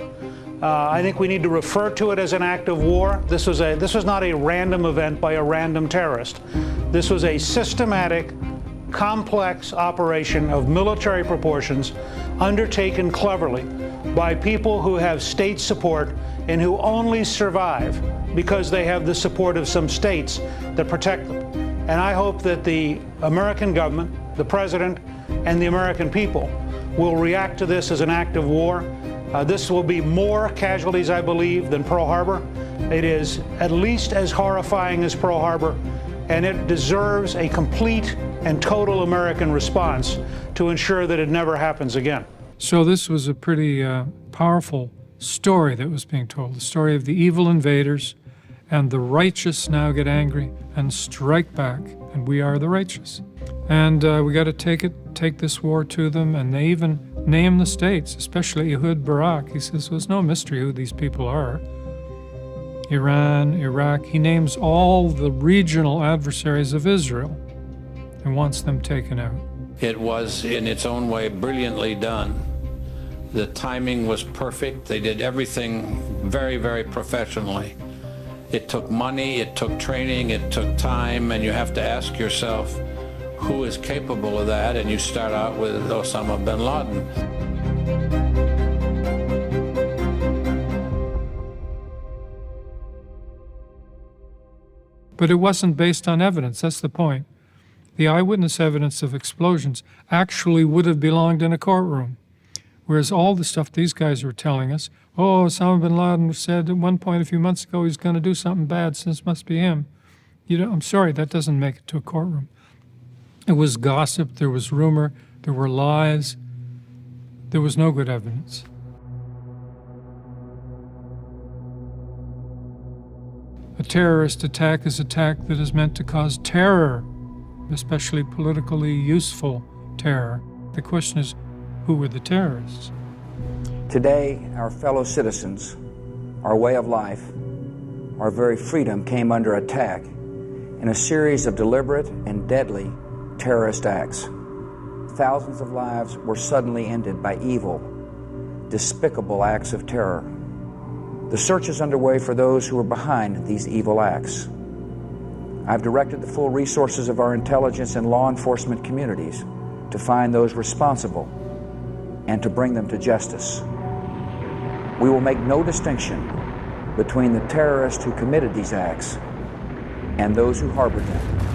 I think we need to refer to it as an act of war. This was not a random event by a random terrorist. This was a systematic, complex operation of military proportions undertaken cleverly by people who have state support and who only survive because they have the support of some states that protect them. And I hope that the American government, the president, and the American people will react to this as an act of war. This will be more casualties, I believe, than Pearl Harbor. It is at least as horrifying as Pearl Harbor, and it deserves a complete and total American response to ensure that it never happens again. So this was a pretty powerful story that was being told, the story of the evil invaders, and the righteous now get angry and strike back, and we are the righteous. And we got to take this war to them, and they even name the states, especially Ehud Barak. He says, well, it's no mystery who these people are. Iran, Iraq, he names all the regional adversaries of Israel and wants them taken out. It was, in its own way, brilliantly done. The timing was perfect. They did everything very, very professionally. It took money, it took training, it took time, and you have to ask yourself, who is capable of that? And you start out with Osama bin Laden. But it wasn't based on evidence, that's the point. The eyewitness evidence of explosions actually would have belonged in a courtroom. Whereas all the stuff these guys were telling us, oh, Osama bin Laden said at one point a few months ago he's going to do something bad, so this must be him. You know, I'm sorry, that doesn't make it to a courtroom. It was gossip, there was rumor, there were lies. There was no good evidence. A terrorist attack is an attack that is meant to cause terror, especially politically useful terror. The question is, who were the terrorists? Today, our fellow citizens, our way of life, our very freedom came under attack in a series of deliberate and deadly terrorist acts. Thousands of lives were suddenly ended by evil, despicable acts of terror. The search is underway for those who are behind these evil acts. I've directed the full resources of our intelligence and law enforcement communities to find those responsible and to bring them to justice. We will make no distinction between the terrorists who committed these acts and those who harbored them.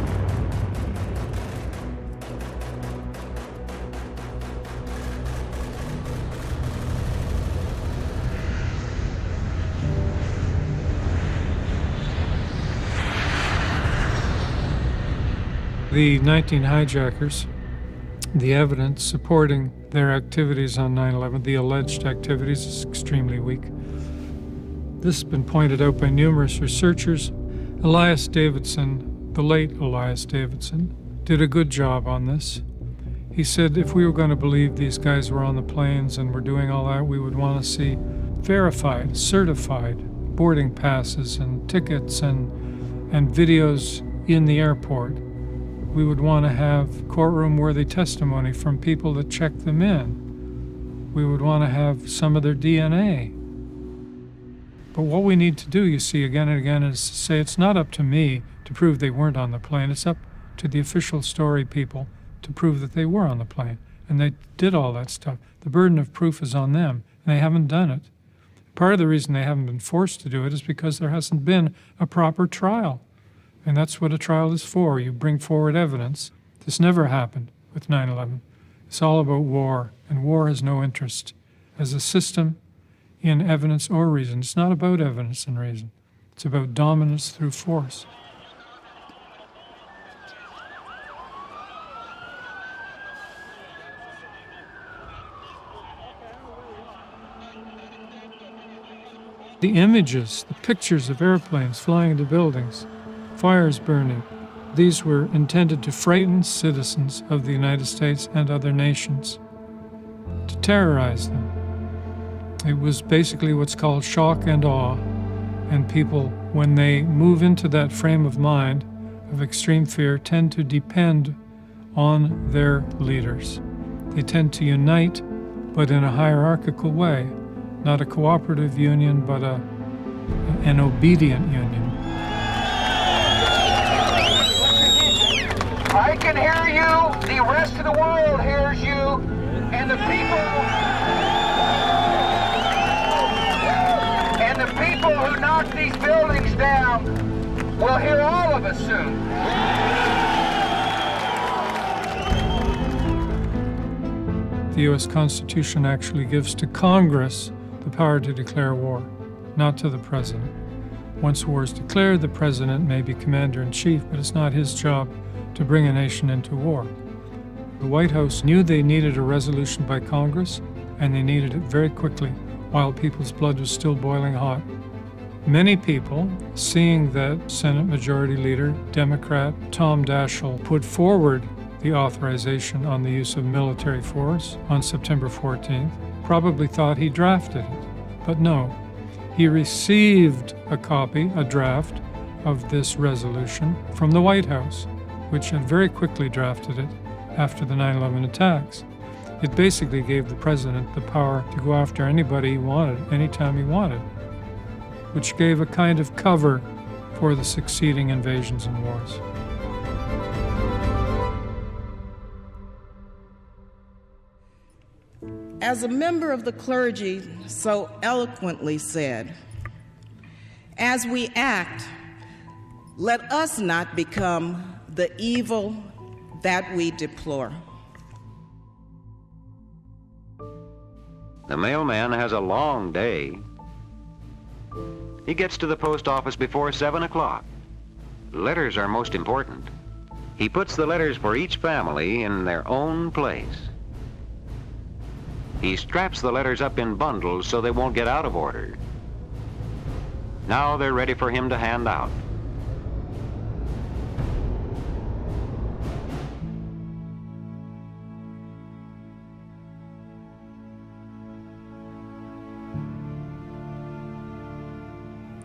The 19 hijackers The evidence supporting their activities on 9/11, the alleged activities, is extremely weak. This has been pointed out by numerous researchers. Elias Davidson, the late Elias Davidson, did a good job on this. He said if we were going to believe these guys were on the planes and were doing all that, we would want to see verified, certified boarding passes and tickets and videos in the airport. We would want to have courtroom-worthy testimony from people that checked them in. We would want to have some of their DNA. But what we need to do, you see, again and again, is to say it's not up to me to prove they weren't on the plane. It's up to the official story people to prove that they were on the plane. And they did all that stuff. The burden of proof is on them, and they haven't done it. Part of the reason they haven't been forced to do it is because there hasn't been a proper trial. And that's what a trial is for. You bring forward evidence. This never happened with 9/11. It's all about war, and war has no interest as a system in evidence or reason. It's not about evidence and reason. It's about dominance through force. The images, the pictures of airplanes flying into buildings, fires burning, these were intended to frighten citizens of the United States and other nations, to terrorize them. It was basically what's called shock and awe, and people, when they move into that frame of mind of extreme fear, tend to depend on their leaders. They tend to unite, but in a hierarchical way, not a cooperative union, but an obedient union. I can hear you, the rest of the world hears you, and the people who knock these buildings down will hear all of us soon. The U.S. Constitution actually gives to Congress the power to declare war, not to the President. Once war is declared, the President may be commander-in-chief, but it's not his job to bring a nation into war. The White House knew they needed a resolution by Congress, and they needed it very quickly, while people's blood was still boiling hot. Many people, seeing that Senate Majority Leader, Democrat Tom Daschle, put forward the authorization on the use of military force on September 14th, probably thought he drafted it. But no, he received a copy, a draft, of this resolution from the White House, which had very quickly drafted it after the 9/11 attacks. It basically gave the president the power to go after anybody he wanted, anytime he wanted, which gave a kind of cover for the succeeding invasions and wars. As a member of the clergy so eloquently said, as we act, let us not become the evil that we deplore. The mailman has a long day. He gets to the post office before 7 o'clock. Letters are most important. He puts the letters for each family in their own place. He straps the letters up in bundles so they won't get out of order. Now they're ready for him to hand out.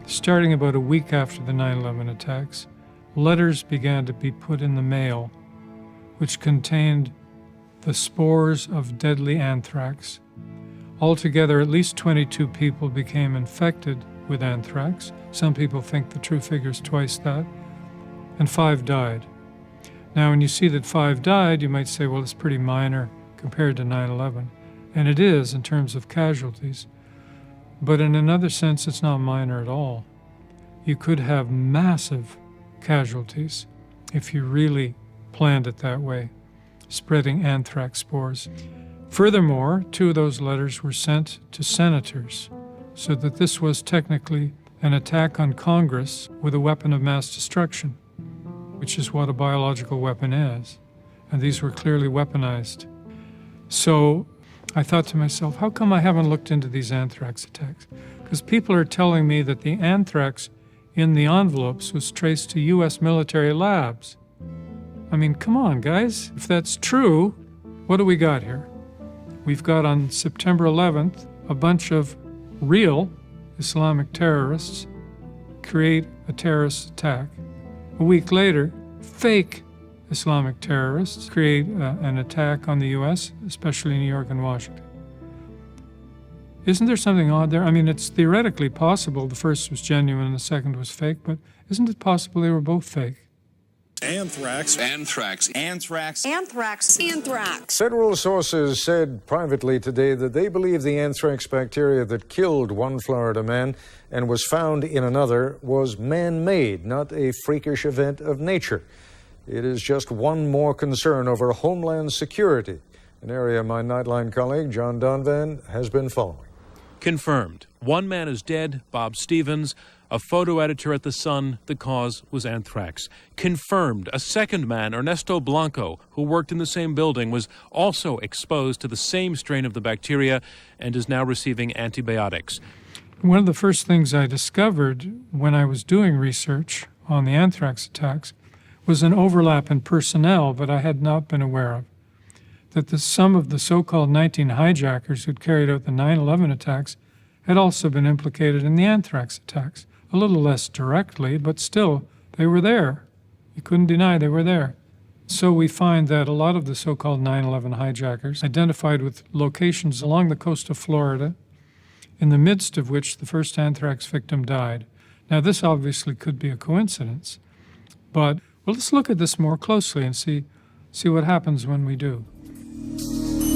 Starting about a week after the 9/11 attacks, letters began to be put in the mail, which contained the spores of deadly anthrax. Altogether, at least 22 people became infected with anthrax. Some people think the true figure is twice that, and 5 died. Now, when you see that 5 died, you might say, well, it's pretty minor compared to 9/11, and it is in terms of casualties. But in another sense, it's not minor at all. You could have massive casualties if you really planned it that way, spreading anthrax spores. Furthermore, 2 of those letters were sent to senators, so that this was technically an attack on Congress with a weapon of mass destruction, which is what a biological weapon is. and these were clearly weaponized. So I thought to myself, how come I haven't looked into these anthrax attacks? Because people are telling me that the anthrax in the envelopes was traced to U.S. military labs. I mean, come on, guys. If that's true, what do we got here? We've got on September 11th a bunch of real Islamic terrorists create a terrorist attack. A week later, fake Islamic terrorists create an attack on the U.S., especially New York and Washington. Isn't there something odd there? I mean, it's theoretically possible the first was genuine and the second was fake, but isn't it possible they were both fake? Anthrax. Anthrax. Anthrax. Anthrax. Anthrax. Federal sources said privately today that they believe the anthrax bacteria that killed one Florida man and was found in another was man-made, not a freakish event of nature. It is just one more concern over homeland security, an area my Nightline colleague John Donvan has been following. Confirmed. One man is dead, Bob Stevens, a photo editor at The Sun. The cause was anthrax. Confirmed. A second man, Ernesto Blanco, who worked in the same building, was also exposed to the same strain of the bacteria and is now receiving antibiotics. One of the first things I discovered when I was doing research on the anthrax attacks was an overlap in personnel that I had not been aware of. That some of the so-called 19 hijackers who'd carried out the 9/11 attacks had also been implicated in the anthrax attacks. A little less directly, but still, they were there. You couldn't deny they were there. So we find that a lot of the so-called 9/11 hijackers identified with locations along the coast of Florida, in the midst of which the first anthrax victim died. Now, this obviously could be a coincidence, but well, let's look at this more closely and see what happens when we do.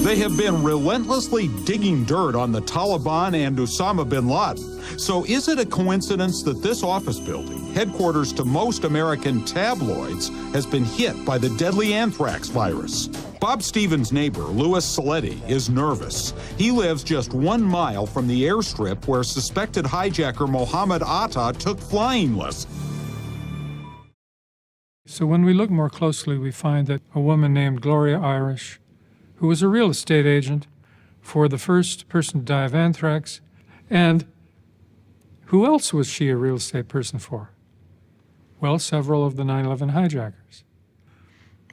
They have been relentlessly digging dirt on the Taliban and Osama bin Laden. So is it a coincidence that this office building, headquarters to most American tabloids, has been hit by the deadly anthrax virus? Bob Stevens' neighbor, Louis Saletti, is nervous. He lives just 1 mile from the airstrip where suspected hijacker Mohammed Atta took flying lessons. So when we look more closely, we find that a woman named Gloria Irish, who was a real estate agent for the first person to die of anthrax, and who else was she a real estate person for? Well, several of the 9/11 hijackers.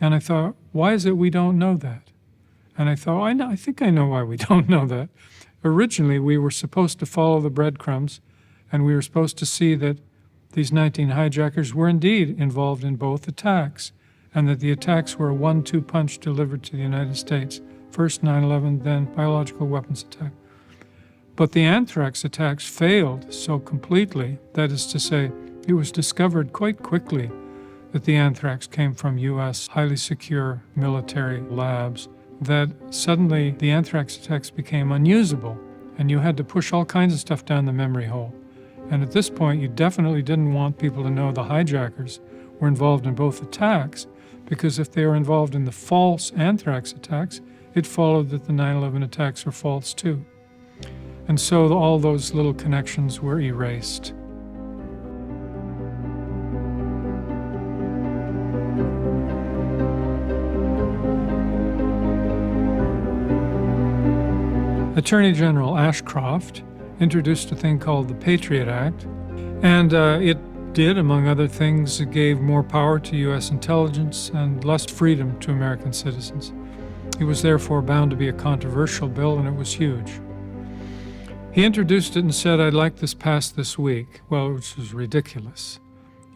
And I thought, why is it we don't know that? And I thought, I think I know why we don't know that. Originally, we were supposed to follow the breadcrumbs, and we were supposed to see that these 19 hijackers were indeed involved in both attacks, and that the attacks were a 1-2 punch delivered to the United States. First 9/11, then biological weapons attack. But the anthrax attacks failed so completely, that is to say, it was discovered quite quickly that the anthrax came from U.S. highly secure military labs, that suddenly the anthrax attacks became unusable, and you had to push all kinds of stuff down the memory hole. And at this point, you definitely didn't want people to know the hijackers were involved in both attacks, because if they were involved in the false anthrax attacks, it followed that the 9/11 attacks were false too. And so all those little connections were erased. Attorney General Ashcroft introduced a thing called the Patriot Act, and it did, among other things, it gave more power to U.S. intelligence and less freedom to American citizens. It was therefore bound to be a controversial bill, and it was huge. He introduced it and said, I'd like this passed this week, well, which was ridiculous.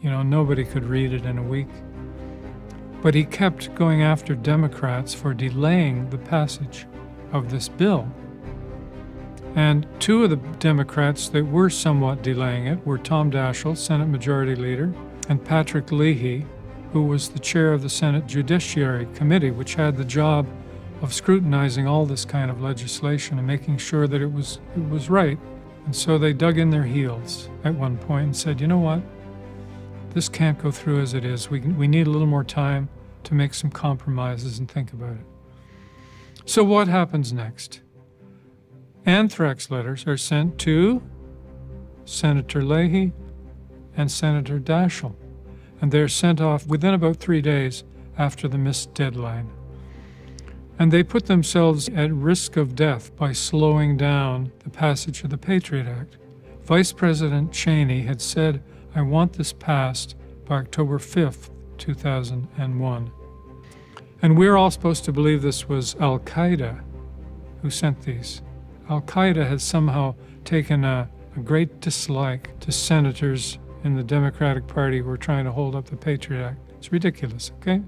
You know, nobody could read it in a week. But he kept going after Democrats for delaying the passage of this bill. And two of the Democrats that were somewhat delaying it were Tom Daschle, Senate Majority Leader, and Patrick Leahy, who was the chair of the Senate Judiciary Committee, which had the job of scrutinizing all this kind of legislation and making sure that it was right. And so they dug in their heels at one point and said, you know what? This can't go through as it is. We need a little more time to make some compromises and think about it. So what happens next? Anthrax letters are sent to Senator Leahy and Senator Daschle, and they're sent off within about 3 days after the missed deadline. And they put themselves at risk of death by slowing down the passage of the Patriot Act. Vice President Cheney had said, "I want this passed by October 5th, 2001. And we're all supposed to believe this was Al-Qaeda who sent these. Al-Qaeda has somehow taken a great dislike to senators in the Democratic Party who are trying to hold up the Patriot Act. It's ridiculous, okay?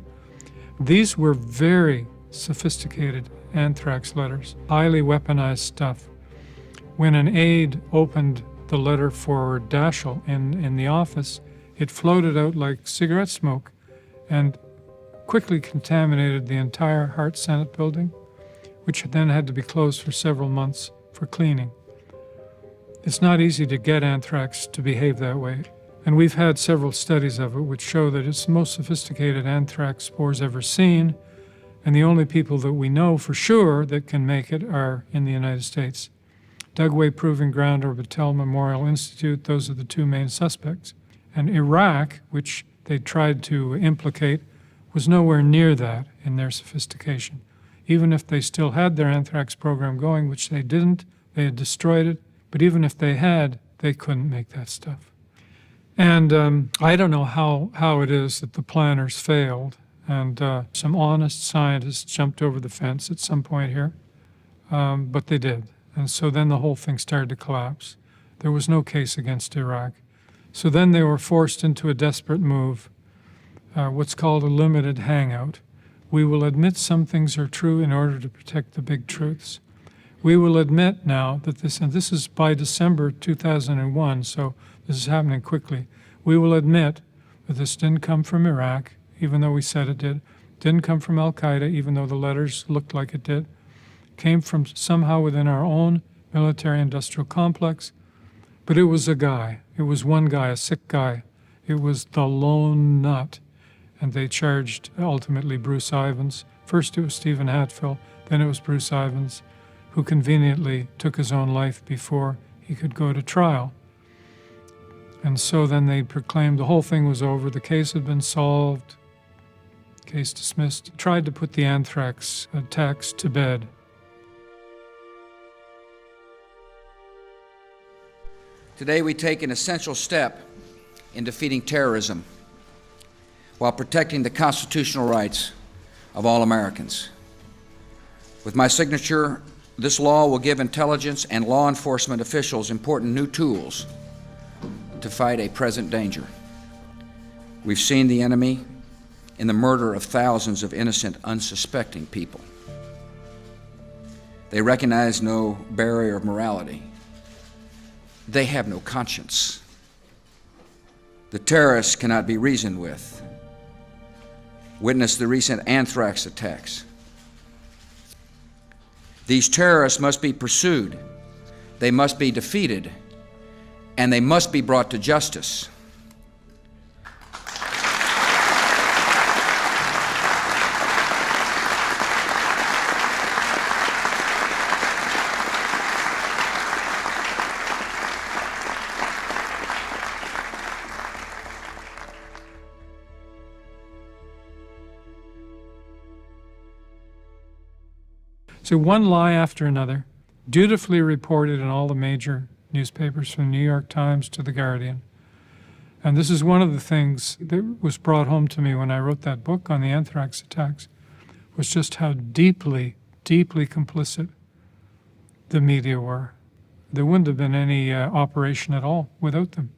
These were very sophisticated anthrax letters, highly weaponized stuff. When an aide opened the letter for Daschle in the office, it floated out like cigarette smoke and quickly contaminated the entire Hart Senate building, which then had to be closed for several months for cleaning. It's not easy to get anthrax to behave that way, and we've had several studies of it which show that it's the most sophisticated anthrax spores ever seen, and the only people that we know for sure that can make it are in the United States. Dugway Proving Ground or Battelle Memorial Institute, those are the two main suspects. And Iraq, which they tried to implicate, was nowhere near that in their sophistication. Even if they still had their anthrax program going, which they didn't, they had destroyed it, but even if they had, they couldn't make that stuff. And I don't know how it is that the planners failed, and some honest scientists jumped over the fence at some point here, but they did. And so then the whole thing started to collapse. There was no case against Iraq. So then they were forced into a desperate move, what's called a limited hangout. We will admit some things are true in order to protect the big truths. We will admit now that this is by December 2001, so this is happening quickly. We will admit that this didn't come from Iraq, even though we said it did. Didn't come from Al-Qaeda, even though the letters looked like it did. Came from somehow within our own military-industrial complex. But it was a guy. It was one guy, a sick guy. It was the lone nut. And they charged, ultimately, Bruce Ivans. First it was Stephen Hatfill, then it was Bruce Ivans, who conveniently took his own life before he could go to trial. And so then they proclaimed the whole thing was over, the case had been solved, case dismissed. Tried to put the anthrax attacks to bed. Today we take an essential step in defeating terrorism while protecting the constitutional rights of all Americans. With my signature, this law will give intelligence and law enforcement officials important new tools to fight a present danger. We've seen the enemy in the murder of thousands of innocent, unsuspecting people. They recognize no barrier of morality. They have no conscience. The terrorists cannot be reasoned with. Witness the recent anthrax attacks. These terrorists must be pursued, they must be defeated, and they must be brought to justice. So one lie after another, dutifully reported in all the major newspapers, from the New York Times to the Guardian. And this is one of the things that was brought home to me when I wrote that book on the anthrax attacks, was just how deeply, deeply complicit the media were. There wouldn't have been any operation at all without them.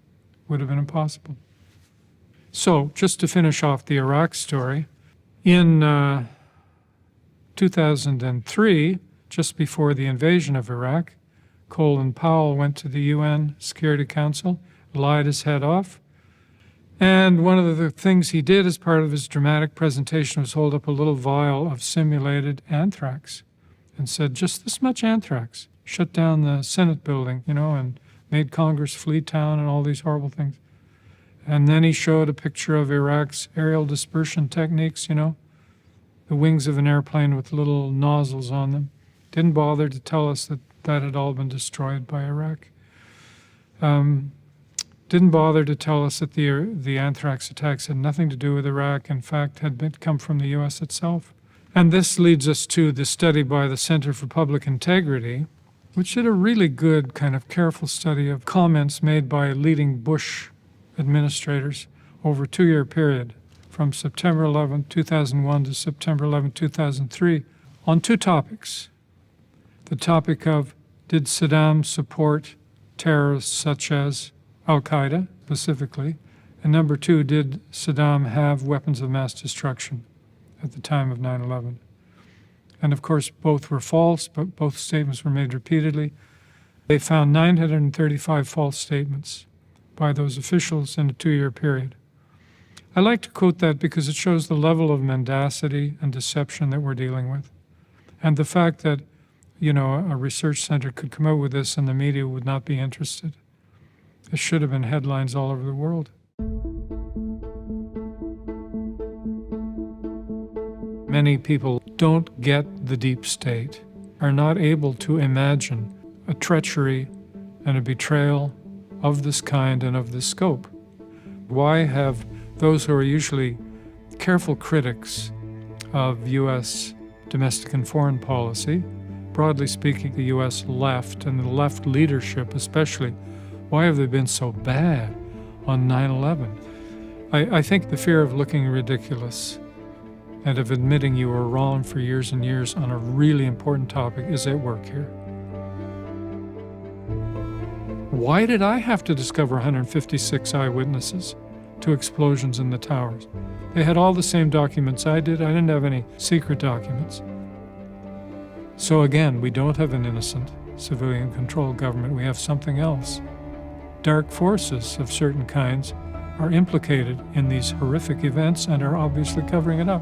Would have been impossible. So, just to finish off the Iraq story, in 2003, just before the invasion of Iraq, Colin Powell went to the UN Security Council, lied his head off, and one of the things he did as part of his dramatic presentation was hold up a little vial of simulated anthrax and said, just this much anthrax. Shut down the Senate building, and made Congress flee town and all these horrible things. And then he showed a picture of Iraq's aerial dispersion techniques, the wings of an airplane with little nozzles on them. Didn't bother to tell us that that had all been destroyed by Iraq. didn't bother to tell us that the anthrax attacks had nothing to do with Iraq, in fact, had come from the U.S. itself. And this leads us to the study by the Center for Public Integrity, which did a really good kind of careful study of comments made by leading Bush administrators over a 2-year period from September 11, 2001 to September 11, 2003 on 2 topics. The topic of, did Saddam support terrorists such as Al-Qaeda specifically? And number 2, did Saddam have weapons of mass destruction at the time of 9/11? And of course, both were false, but both statements were made repeatedly. They found 935 false statements by those officials in a 2-year period. I like to quote that because it shows the level of mendacity and deception that we're dealing with. And the fact that, a research center could come out with this and the media would not be interested. It should have been headlines all over the world. Many people don't get the deep state, are not able to imagine a treachery and a betrayal of this kind and of this scope. Why have those who are usually careful critics of U.S. domestic and foreign policy, broadly speaking, the U.S. left and the left leadership especially, why have they been so bad on 9/11? I think the fear of looking ridiculous and of admitting you were wrong for years and years on a really important topic is at work here. Why did I have to discover 156 eyewitnesses to explosions in the towers? They had all the same documents I did. I didn't have any secret documents. So again, we don't have an innocent civilian-controlled government. We have something else. Dark forces of certain kinds are implicated in these horrific events and are obviously covering it up.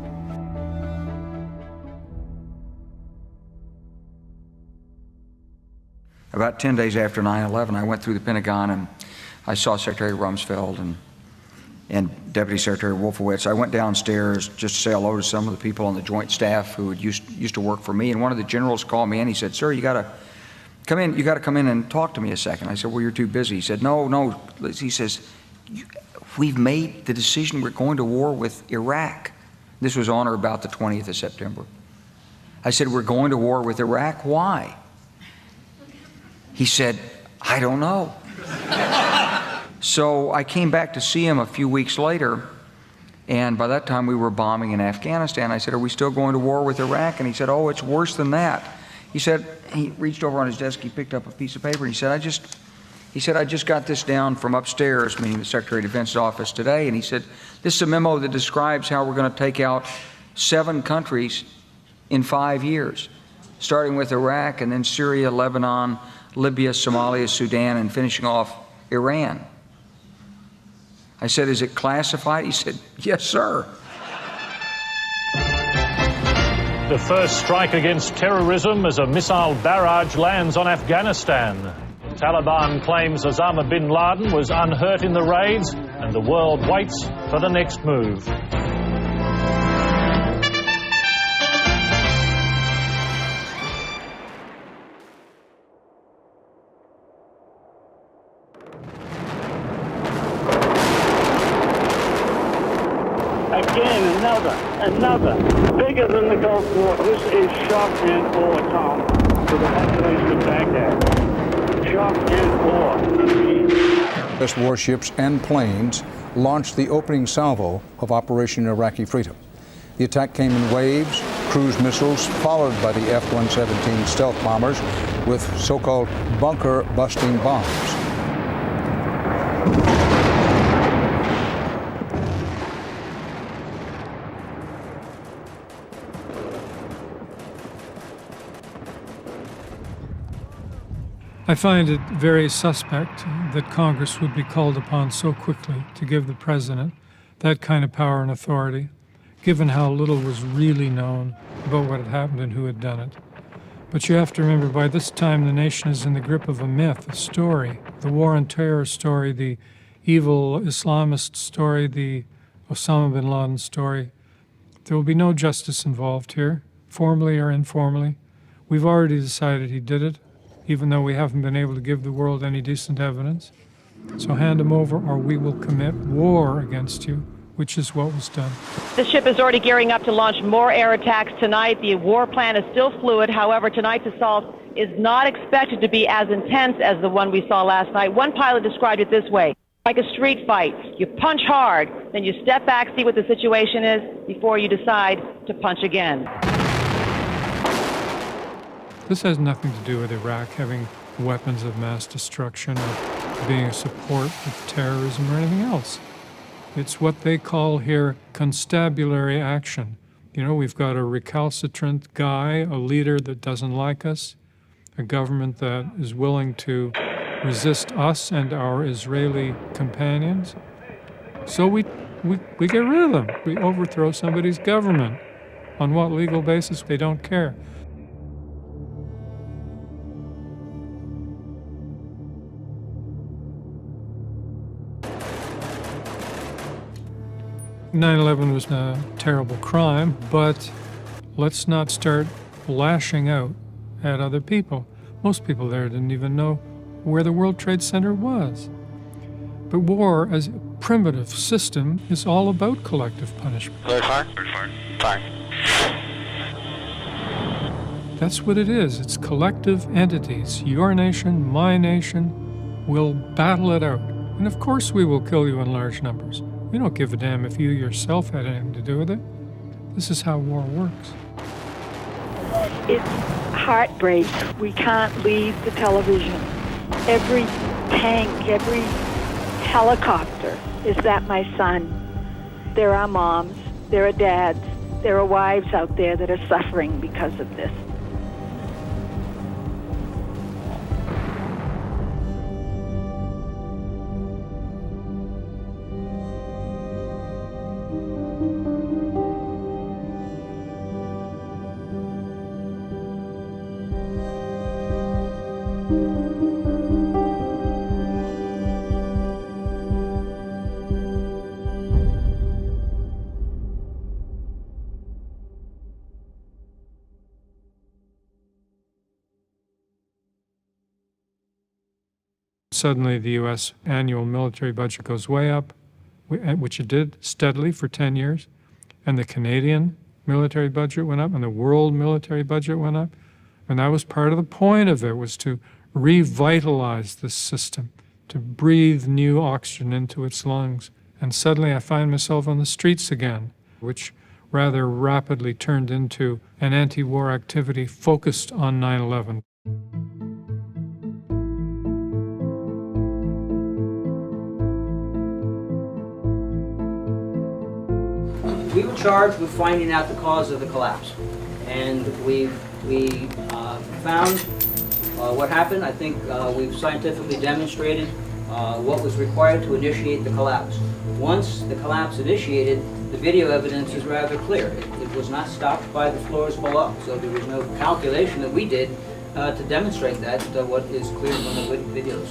About 10 days after 9/11, I went through the Pentagon and I saw Secretary Rumsfeld and Deputy Secretary Wolfowitz. I went downstairs just to say hello to some of the people on the Joint Staff who had used to work for me, and one of the generals called me in. He said, "Sir, you got to come in. You got to come in and talk to me a second." I said, "Well, you're too busy." He said, "No." He says, "We've made the decision. We're going to war with Iraq." This was on or about the 20th of September. I said, "We're going to war with Iraq. Why?" He said, "I don't know." So I came back to see him a few weeks later, and by that time we were bombing in Afghanistan. I said, "Are we still going to war with Iraq?" And he said, "Oh, it's worse than that." He said, he reached over on his desk, he picked up a piece of paper, and he said, I just got this down from upstairs, meaning the Secretary of Defense's office today, and he said, "This is a memo that describes how we're going to take out 7 countries in 5 years, starting with Iraq and then Syria, Lebanon, Libya, Somalia, Sudan, and finishing off Iran." I said, "Is it classified?" He said, "Yes, sir." The first strike against terrorism as a missile barrage lands on Afghanistan. The Taliban claims Osama bin Laden was unhurt in the raids, and the world waits for the next move. Again, another, bigger than the Gulf War. This is shock and awe, Tom, to the population of Baghdad. Shock and awe. U.S. warships and planes launched the opening salvo of Operation Iraqi Freedom. The attack came in waves, cruise missiles, followed by the F-117 stealth bombers with so-called bunker-busting bombs. I find it very suspect that Congress would be called upon so quickly to give the president that kind of power and authority, given how little was really known about what had happened and who had done it. But you have to remember, by this time the nation is in the grip of a myth, a story, the war on terror story, the evil Islamist story, the Osama bin Laden story. There will be no justice involved here, formally or informally. We've already decided he did it, even though we haven't been able to give the world any decent evidence. So hand them over or we will commit war against you, which is what was done. The ship is already gearing up to launch more air attacks tonight. The war plan is still fluid. However, tonight's assault is not expected to be as intense as the one we saw last night. One pilot described it this way: like a street fight. You punch hard, then you step back, see what the situation is before you decide to punch again. This has nothing to do with Iraq having weapons of mass destruction or being a support of terrorism or anything else. It's what they call here constabulary action. You know, we've got a recalcitrant guy, a leader that doesn't like us, a government that is willing to resist us and our Israeli companions. So we get rid of them. We overthrow somebody's government. On what legal basis? They don't care. "9/11 was a terrible crime, but let's not start lashing out at other people." Most people there didn't even know where the World Trade Center was. But war, as a primitive system, is all about collective punishment. Fire. That's what it is. It's collective entities. Your nation, my nation, will battle it out. And of course we will kill you in large numbers. We don't give a damn if you yourself had anything to do with it. This is how war works. It's heartbreak. We can't leave the television. Every tank, every helicopter, is that my son? There are moms, there are dads, there are wives out there that are suffering because of this. Suddenly, the U.S. annual military budget goes way up, which it did steadily for 10 years, and the Canadian military budget went up, and the world military budget went up, and that was part of the point of it, was to revitalize this system, to breathe new oxygen into its lungs. And suddenly I find myself on the streets again, which rather rapidly turned into an anti-war activity focused on 9/11. We were charged with finding out the cause of the collapse, and we found what happened. I think we've scientifically demonstrated what was required to initiate the collapse. Once the collapse initiated, the video evidence is rather clear. It was not stopped by the floors below, so there was no calculation that we did to demonstrate that, what is clear from the videos.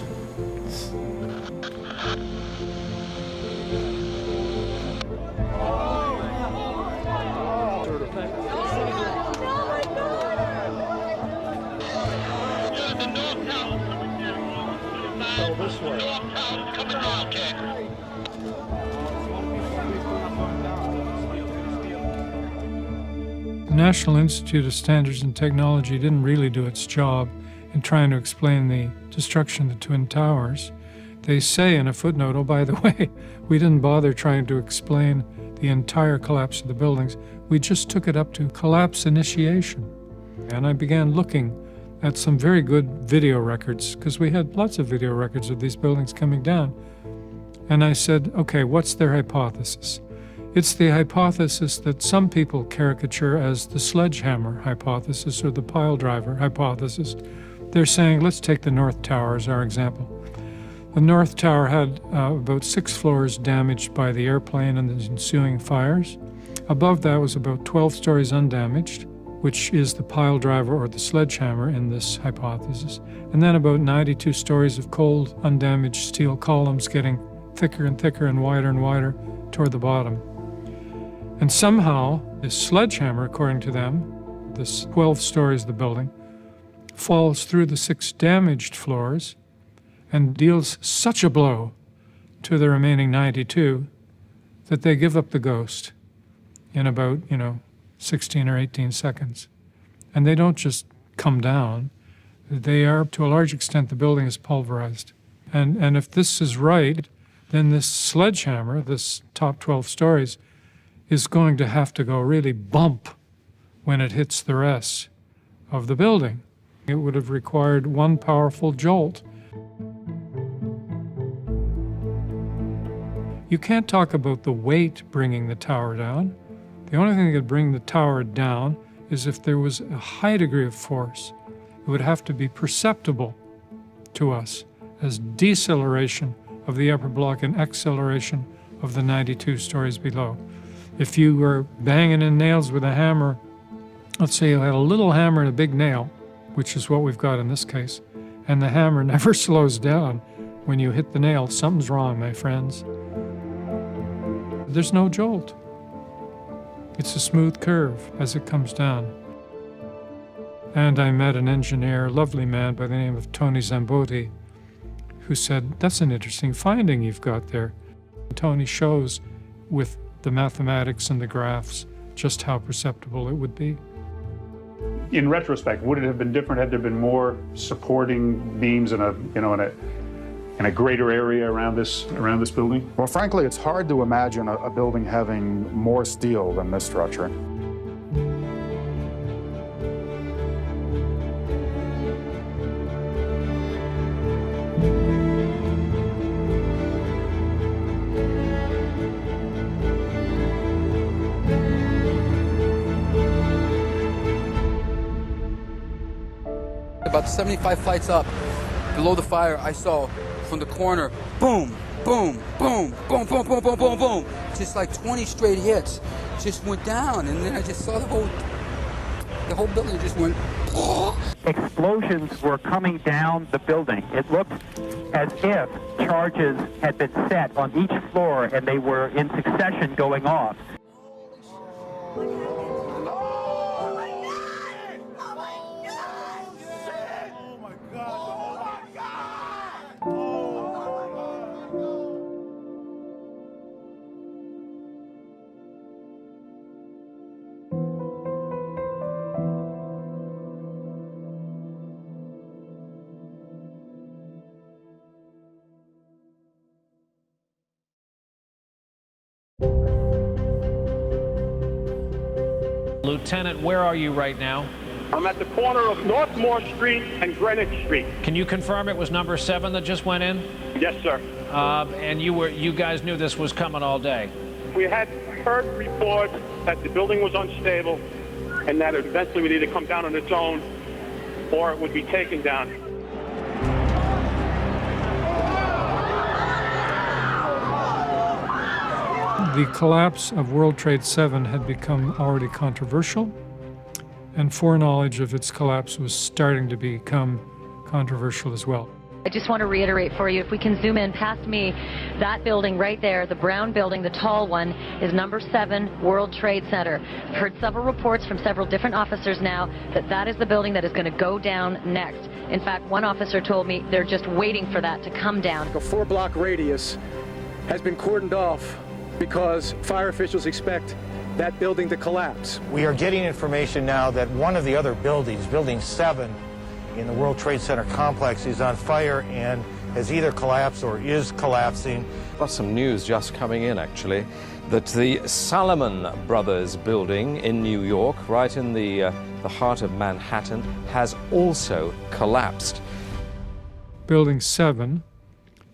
The National Institute of Standards and Technology didn't really do its job in trying to explain the destruction of the Twin Towers. They say in a footnote, oh, by the way, we didn't bother trying to explain the entire collapse of the buildings. We just took it up to collapse initiation. And I began looking at some very good video records, because we had lots of video records of these buildings coming down. And I said, okay, what's their hypothesis? It's the hypothesis that some people caricature as the sledgehammer hypothesis or the pile driver hypothesis. They're saying, let's take the North Tower as our example. The North Tower had about 6 floors damaged by the airplane and the ensuing fires. Above that was about 12 stories undamaged, which is the pile driver or the sledgehammer in this hypothesis. And then about 92 stories of cold, undamaged steel columns getting thicker and thicker and wider toward the bottom. And somehow, this sledgehammer, according to them, this 12 stories of the building, falls through the 6 damaged floors and deals such a blow to the remaining 92 that they give up the ghost in about, 16 or 18 seconds. And they don't just come down. They are, to a large extent, the building is pulverized. And if this is right, then this sledgehammer, this top 12 stories, is going to have to go really bump when it hits the rest of the building. It would have required one powerful jolt. You can't talk about the weight bringing the tower down. The only thing that could bring the tower down is if there was a high degree of force. It would have to be perceptible to us as deceleration of the upper block and acceleration of the 92 stories below. If you were banging in nails with a hammer, let's say you had a little hammer and a big nail, which is what we've got in this case, and the hammer never slows down when you hit the nail, something's wrong, my friends. There's no jolt. It's a smooth curve as it comes down. And I met an engineer, a lovely man by the name of Tony Zambotti, who said, that's an interesting finding you've got there. Tony shows with the mathematics and the graphs just how perceptible it would be. In retrospect, would it have been different had there been more supporting beams in a greater area around this building? Well, frankly, it's hard to imagine a building having more steel than this structure. About 75 flights up, below the fire, I saw from the corner, boom, boom, boom, boom, boom, boom, boom, boom, boom. Just like 20 straight hits, just went down, and then I just saw the whole building just went. Explosions were coming down the building. It looked as if charges had been set on each floor and they were in succession going off. Lieutenant, where are you right now? I'm at the corner of Northmore Street and Greenwich Street. Can you confirm it was number 7 that just went in? Yes, sir. And you guys knew this was coming all day? We had heard reports that the building was unstable and that it eventually would either come down on its own or it would be taken down. The collapse of World Trade 7 had become already controversial, and foreknowledge of its collapse was starting to become controversial as well. I just want to reiterate for you, if we can zoom in past me, that building right there, the brown building, the tall one, is number 7 World Trade Center. I've heard several reports from several different officers now that that is the building that is going to go down next. In fact, one officer told me they're just waiting for that to come down. A 4-block radius has been cordoned off because fire officials expect that building to collapse. We are getting information now that one of the other buildings, Building 7 in the World Trade Center complex, is on fire and has either collapsed or is collapsing. Got some news just coming in, actually, that the Salomon Brothers building in New York, right in the heart of Manhattan, has also collapsed. Building 7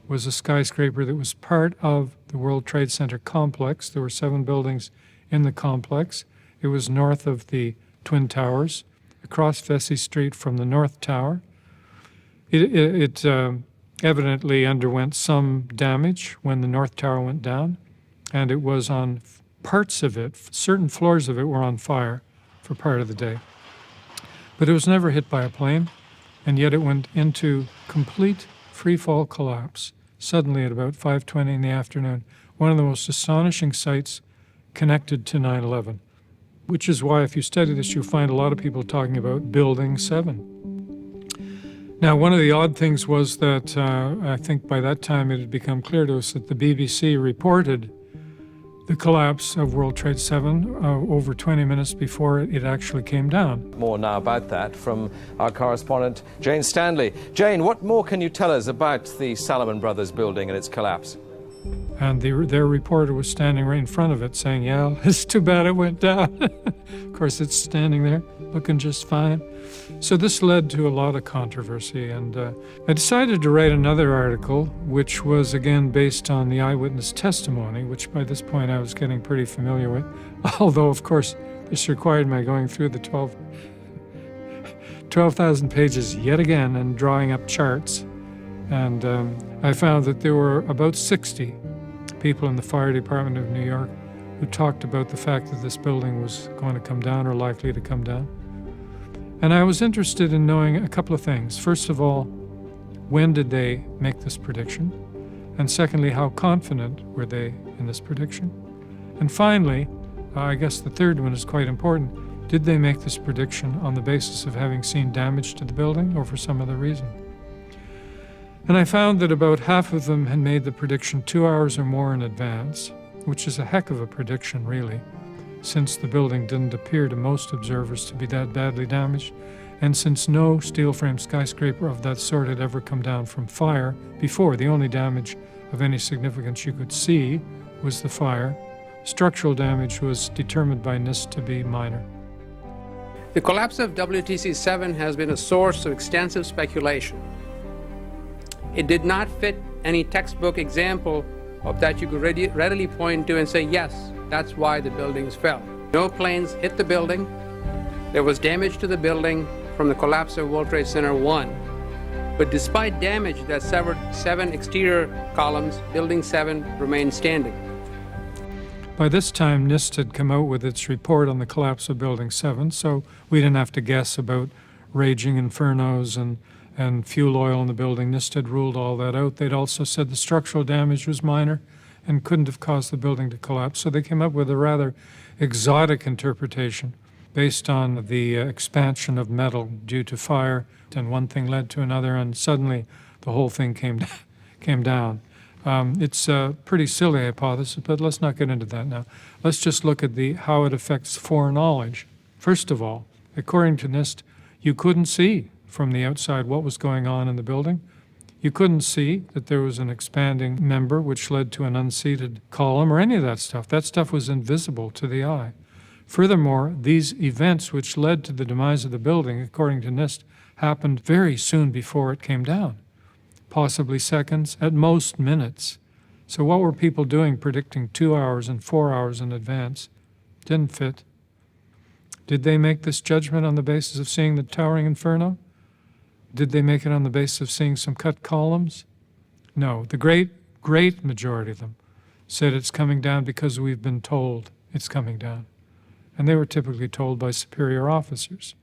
was a skyscraper that was part of the World Trade Center complex. There were 7 buildings in the complex. It was north of the Twin Towers, across Vesey Street from the North Tower. It evidently underwent some damage when the North Tower went down, and it was on parts of it, certain floors of it were on fire for part of the day. But it was never hit by a plane, and yet it went into complete free-fall collapse suddenly at about 5:20 in the afternoon. One of the most astonishing sights connected to 9/11, which is why if you study this, you'll find a lot of people talking about Building 7. Now, one of the odd things was that I think by that time it had become clear to us that the BBC reported the collapse of World Trade 7 over 20 minutes before it actually came down. More now about that from our correspondent, Jane Stanley. Jane, what more can you tell us about the Salomon Brothers building and its collapse? And their reporter was standing right in front of it saying, yeah, it's too bad it went down. Of course, it's standing there looking just fine. So this led to a lot of controversy, and I decided to write another article, which was again based on the eyewitness testimony, which by this point I was getting pretty familiar with, although of course this required my going through the 12,000 pages yet again and drawing up charts. And I found that there were about 60 people in the fire department of New York who talked about the fact that this building was going to come down or likely to come down. And I was interested in knowing a couple of things. First of all, when did they make this prediction? And secondly, how confident were they in this prediction? And finally, I guess the third one is quite important, did they make this prediction on the basis of having seen damage to the building or for some other reason? And I found that about half of them had made the prediction 2 hours or more in advance, which is a heck of a prediction, really, since the building didn't appear to most observers to be that badly damaged, and since no steel frame skyscraper of that sort had ever come down from fire before. The only damage of any significance you could see was the fire. Structural damage was determined by NIST to be minor. The collapse of WTC-7 has been a source of extensive speculation. It did not fit any textbook example of that you could readily point to and say, yes, that's why the buildings fell. No planes hit the building. There was damage to the building from the collapse of World Trade Center 1. But despite damage that severed 7 exterior columns, Building 7 remained standing. By this time, NIST had come out with its report on the collapse of Building 7, so we didn't have to guess about raging infernos and fuel oil in the building. NIST had ruled all that out. They'd also said the structural damage was minor and couldn't have caused the building to collapse. So they came up with a rather exotic interpretation based on the expansion of metal due to fire, and one thing led to another, and suddenly the whole thing came down. It's a pretty silly hypothesis, but let's not get into that now. Let's just look at how it affects foreknowledge. First of all, according to NIST, you couldn't see from the outside what was going on in the building. You couldn't see that there was an expanding member which led to an unseated column or any of that stuff. That stuff was invisible to the eye. Furthermore, these events which led to the demise of the building, according to NIST, happened very soon before it came down, possibly seconds, at most minutes. So what were people doing predicting 2 hours and 4 hours in advance? Didn't fit. Did they make this judgment on the basis of seeing the towering inferno? Did they make it on the basis of seeing some cut columns? No. The great majority of them said it's coming down because we've been told it's coming down. And they were typically told by superior officers,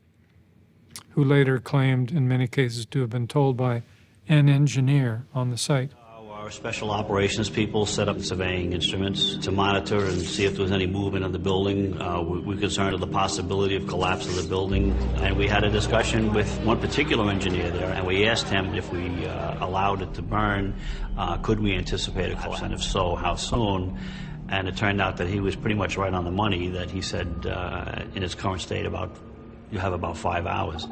who later claimed in many cases to have been told by an engineer on the site. Our special operations people set up surveying instruments to monitor and see if there was any movement in the building. We're concerned of the possibility of collapse of the building. And we had a discussion with one particular engineer there, and we asked him if we allowed it to burn, could we anticipate a collapse, and if so, how soon? And it turned out that he was pretty much right on the money, that he said in its current state you have about 5 hours.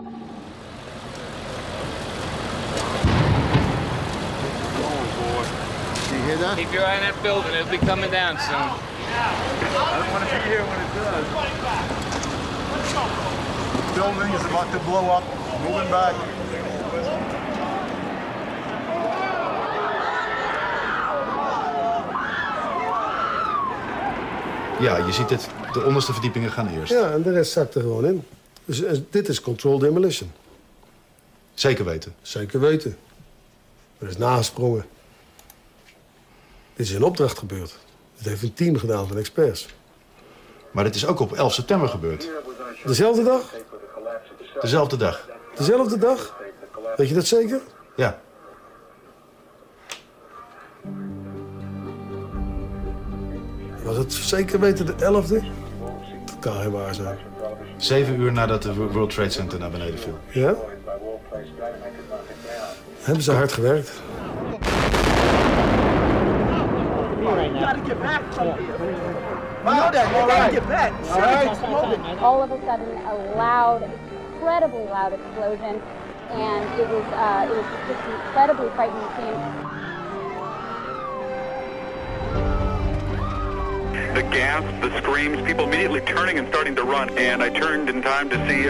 You hear that? Keep your eye on that building. It'll be coming down soon. I don't want to be here when it does. The building is about to blow up. Moving back. Ja, je ziet het. De onderste verdiepingen gaan eerst. Ja, en de rest zakt er gewoon in. Dus dit is controlled demolition. Zeker weten? Zeker weten. Er is nagesprongen. Dit is in opdracht gebeurd. Dit heeft een team gedaan van experts. Maar dit is ook op 11 september gebeurd. Dezelfde dag? Dezelfde dag. Dezelfde dag? Weet je dat zeker? Ja. Was het zeker weten de 11e? Dat kan geen waar zijn. 7 uur nadat de World Trade Center naar beneden viel. Ja? Hebben ze hard gewerkt. All of a sudden, a loud, incredibly loud explosion, and it was just an incredibly frightening scene. The gas, the screams, people immediately turning and starting to run. And I turned in time to see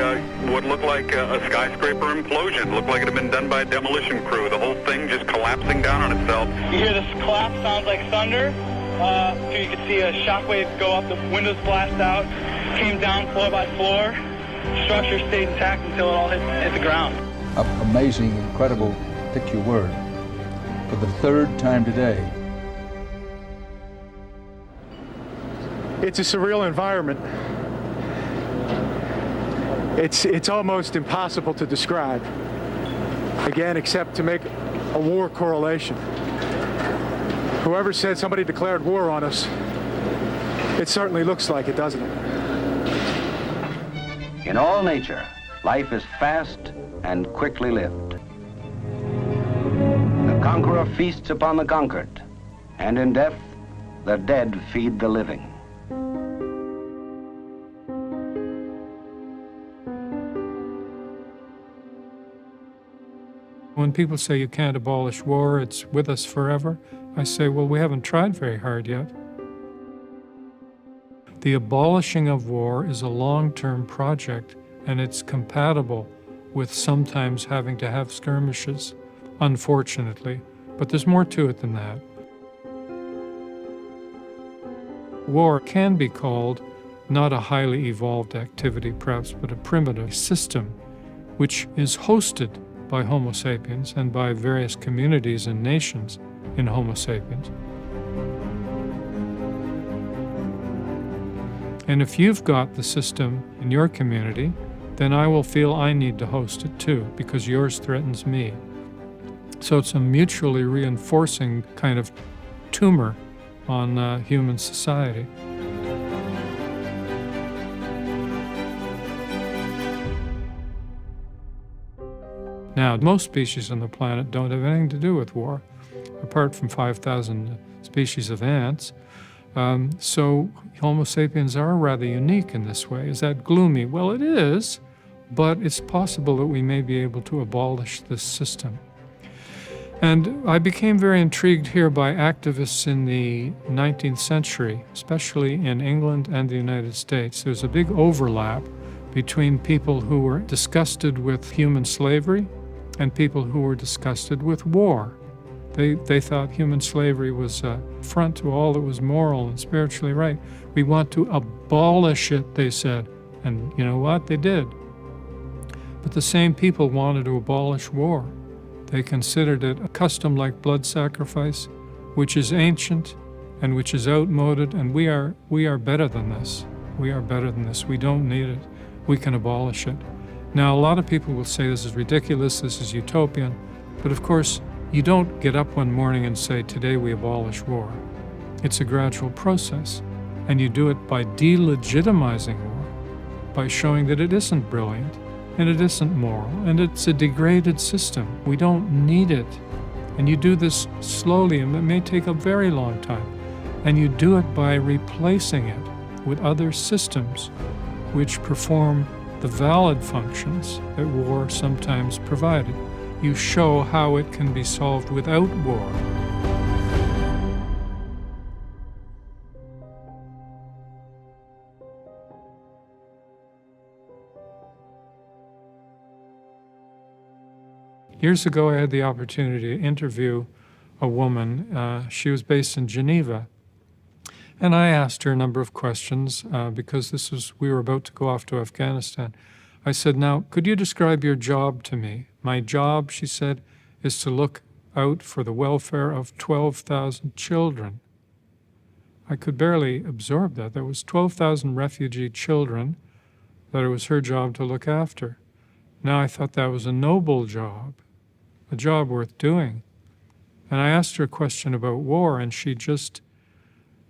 what looked like a skyscraper implosion. Looked like it had been done by a demolition crew. The whole thing just collapsing down on itself. You hear this collapse, sounds like thunder. So you could see a shockwave go up, the windows blast out, came down floor by floor. Structure stayed intact until it all hit the ground. Amazing, incredible, pick your word. For the third time today, It's a surreal environment. It's almost impossible to describe. Again, except to make a war correlation. Whoever said somebody declared war on us, it certainly looks like it, doesn't it? In all nature, life is fast and quickly lived. The conqueror feasts upon the conquered, and in death, the dead feed the living. When people say you can't abolish war, it's with us forever, I say, well, we haven't tried very hard yet. The abolishing of war is a long-term project, and it's compatible with sometimes having to have skirmishes, unfortunately. But there's more to it than that. War can be called not a highly evolved activity, perhaps, but a primitive system, which is hosted by Homo sapiens and by various communities and nations in Homo sapiens. And if you've got the system in your community, then I will feel I need to host it too, because yours threatens me. So it's a mutually reinforcing kind of tumor on human society. Now, most species on the planet don't have anything to do with war, apart from 5,000 species of ants. So Homo sapiens are rather unique in this way. Is that gloomy? Well, it is, but it's possible that we may be able to abolish this system. And I became very intrigued here by activists in the 19th century, especially in England and the United States. There's a big overlap between people who were disgusted with human slavery and people who were disgusted with war. They thought human slavery was a affront to all that was moral and spiritually right. We want to abolish it, they said. And you know what? They did. But the same people wanted to abolish war. They considered it a custom like blood sacrifice, which is ancient and which is outmoded, and we are better than this. We are better than this. We don't need it. We can abolish it. Now, a lot of people will say this is ridiculous, this is utopian, but of course, you don't get up one morning and say, today we abolish war. It's a gradual process, and you do it by delegitimizing war, by showing that it isn't brilliant, and it isn't moral, and it's a degraded system. We don't need it. And you do this slowly, and it may take a very long time. And you do it by replacing it with other systems which perform the valid functions that war sometimes provided. You show how it can be solved without war. Years ago, I had the opportunity to interview a woman. She was based in Geneva. And I asked her a number of questions because we were about to go off to Afghanistan. I said, now, could you describe your job to me? My job, she said, is to look out for the welfare of 12,000 children. I could barely absorb that. There was 12,000 refugee children that it was her job to look after. Now I thought that was a noble job, a job worth doing. And I asked her a question about war, and she just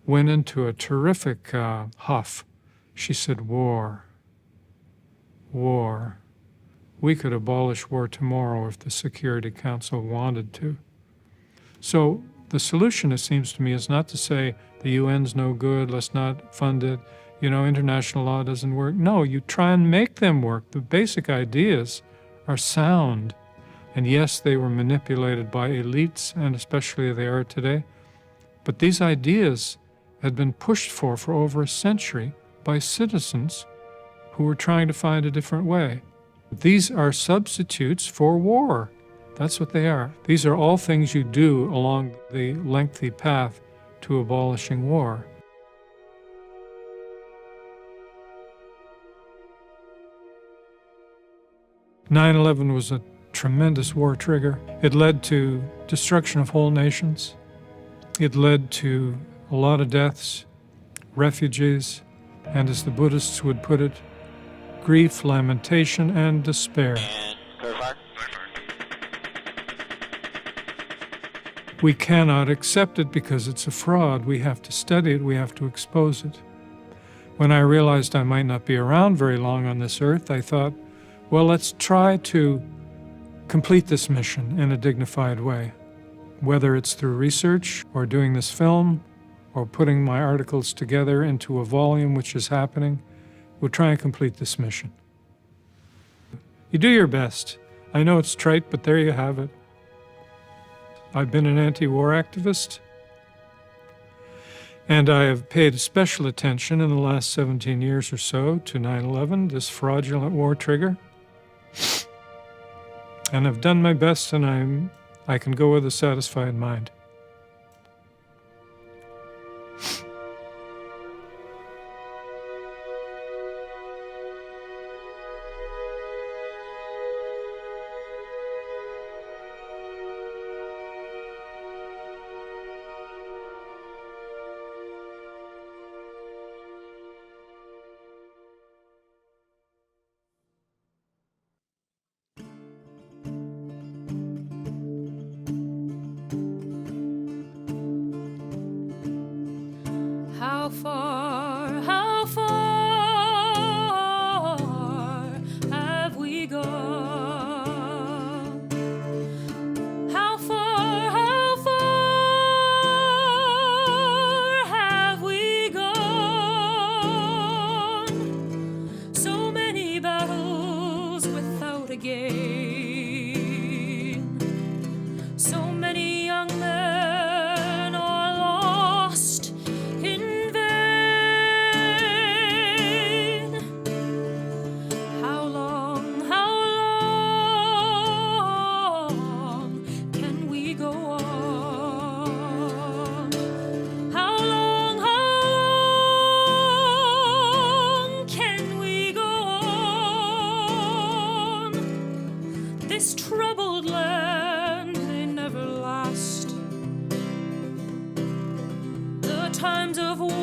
went into a terrific huff. She said, war, war, We could abolish war tomorrow if the Security Council wanted to. So the solution, it seems to me, is not to say the UN's no good, let's not fund it, international law doesn't work. No, you try and make them work. The basic ideas are sound. And yes, they were manipulated by elites, and especially they are today. But these ideas had been pushed for over a century by citizens who were trying to find a different way. These are substitutes for war. That's what they are. These are all things you do along the lengthy path to abolishing war. "9/11 was a tremendous war trigger. It led to destruction of whole nations. It led to a lot of deaths, refugees, and as the Buddhists would put it, grief, lamentation, and despair. We cannot accept it because it's a fraud. We have to study it, we have to expose it. When I realized I might not be around very long on this earth, I thought, well, let's try to complete this mission in a dignified way. Whether it's through research or doing this film or putting my articles together into a volume, which is happening, we'll try and complete this mission. You do your best. I know it's trite, but there you have it. I've been an anti-war activist, and I have paid special attention in the last 17 years or so to 9/11, this fraudulent war trigger. And I've done my best, and I can go with a satisfied mind. How far have we gone? How far have we gone? So many battles without a gain. So many young men are lost in vain. How long can we go on? How long can we go on? This troubled land may never last. The times of war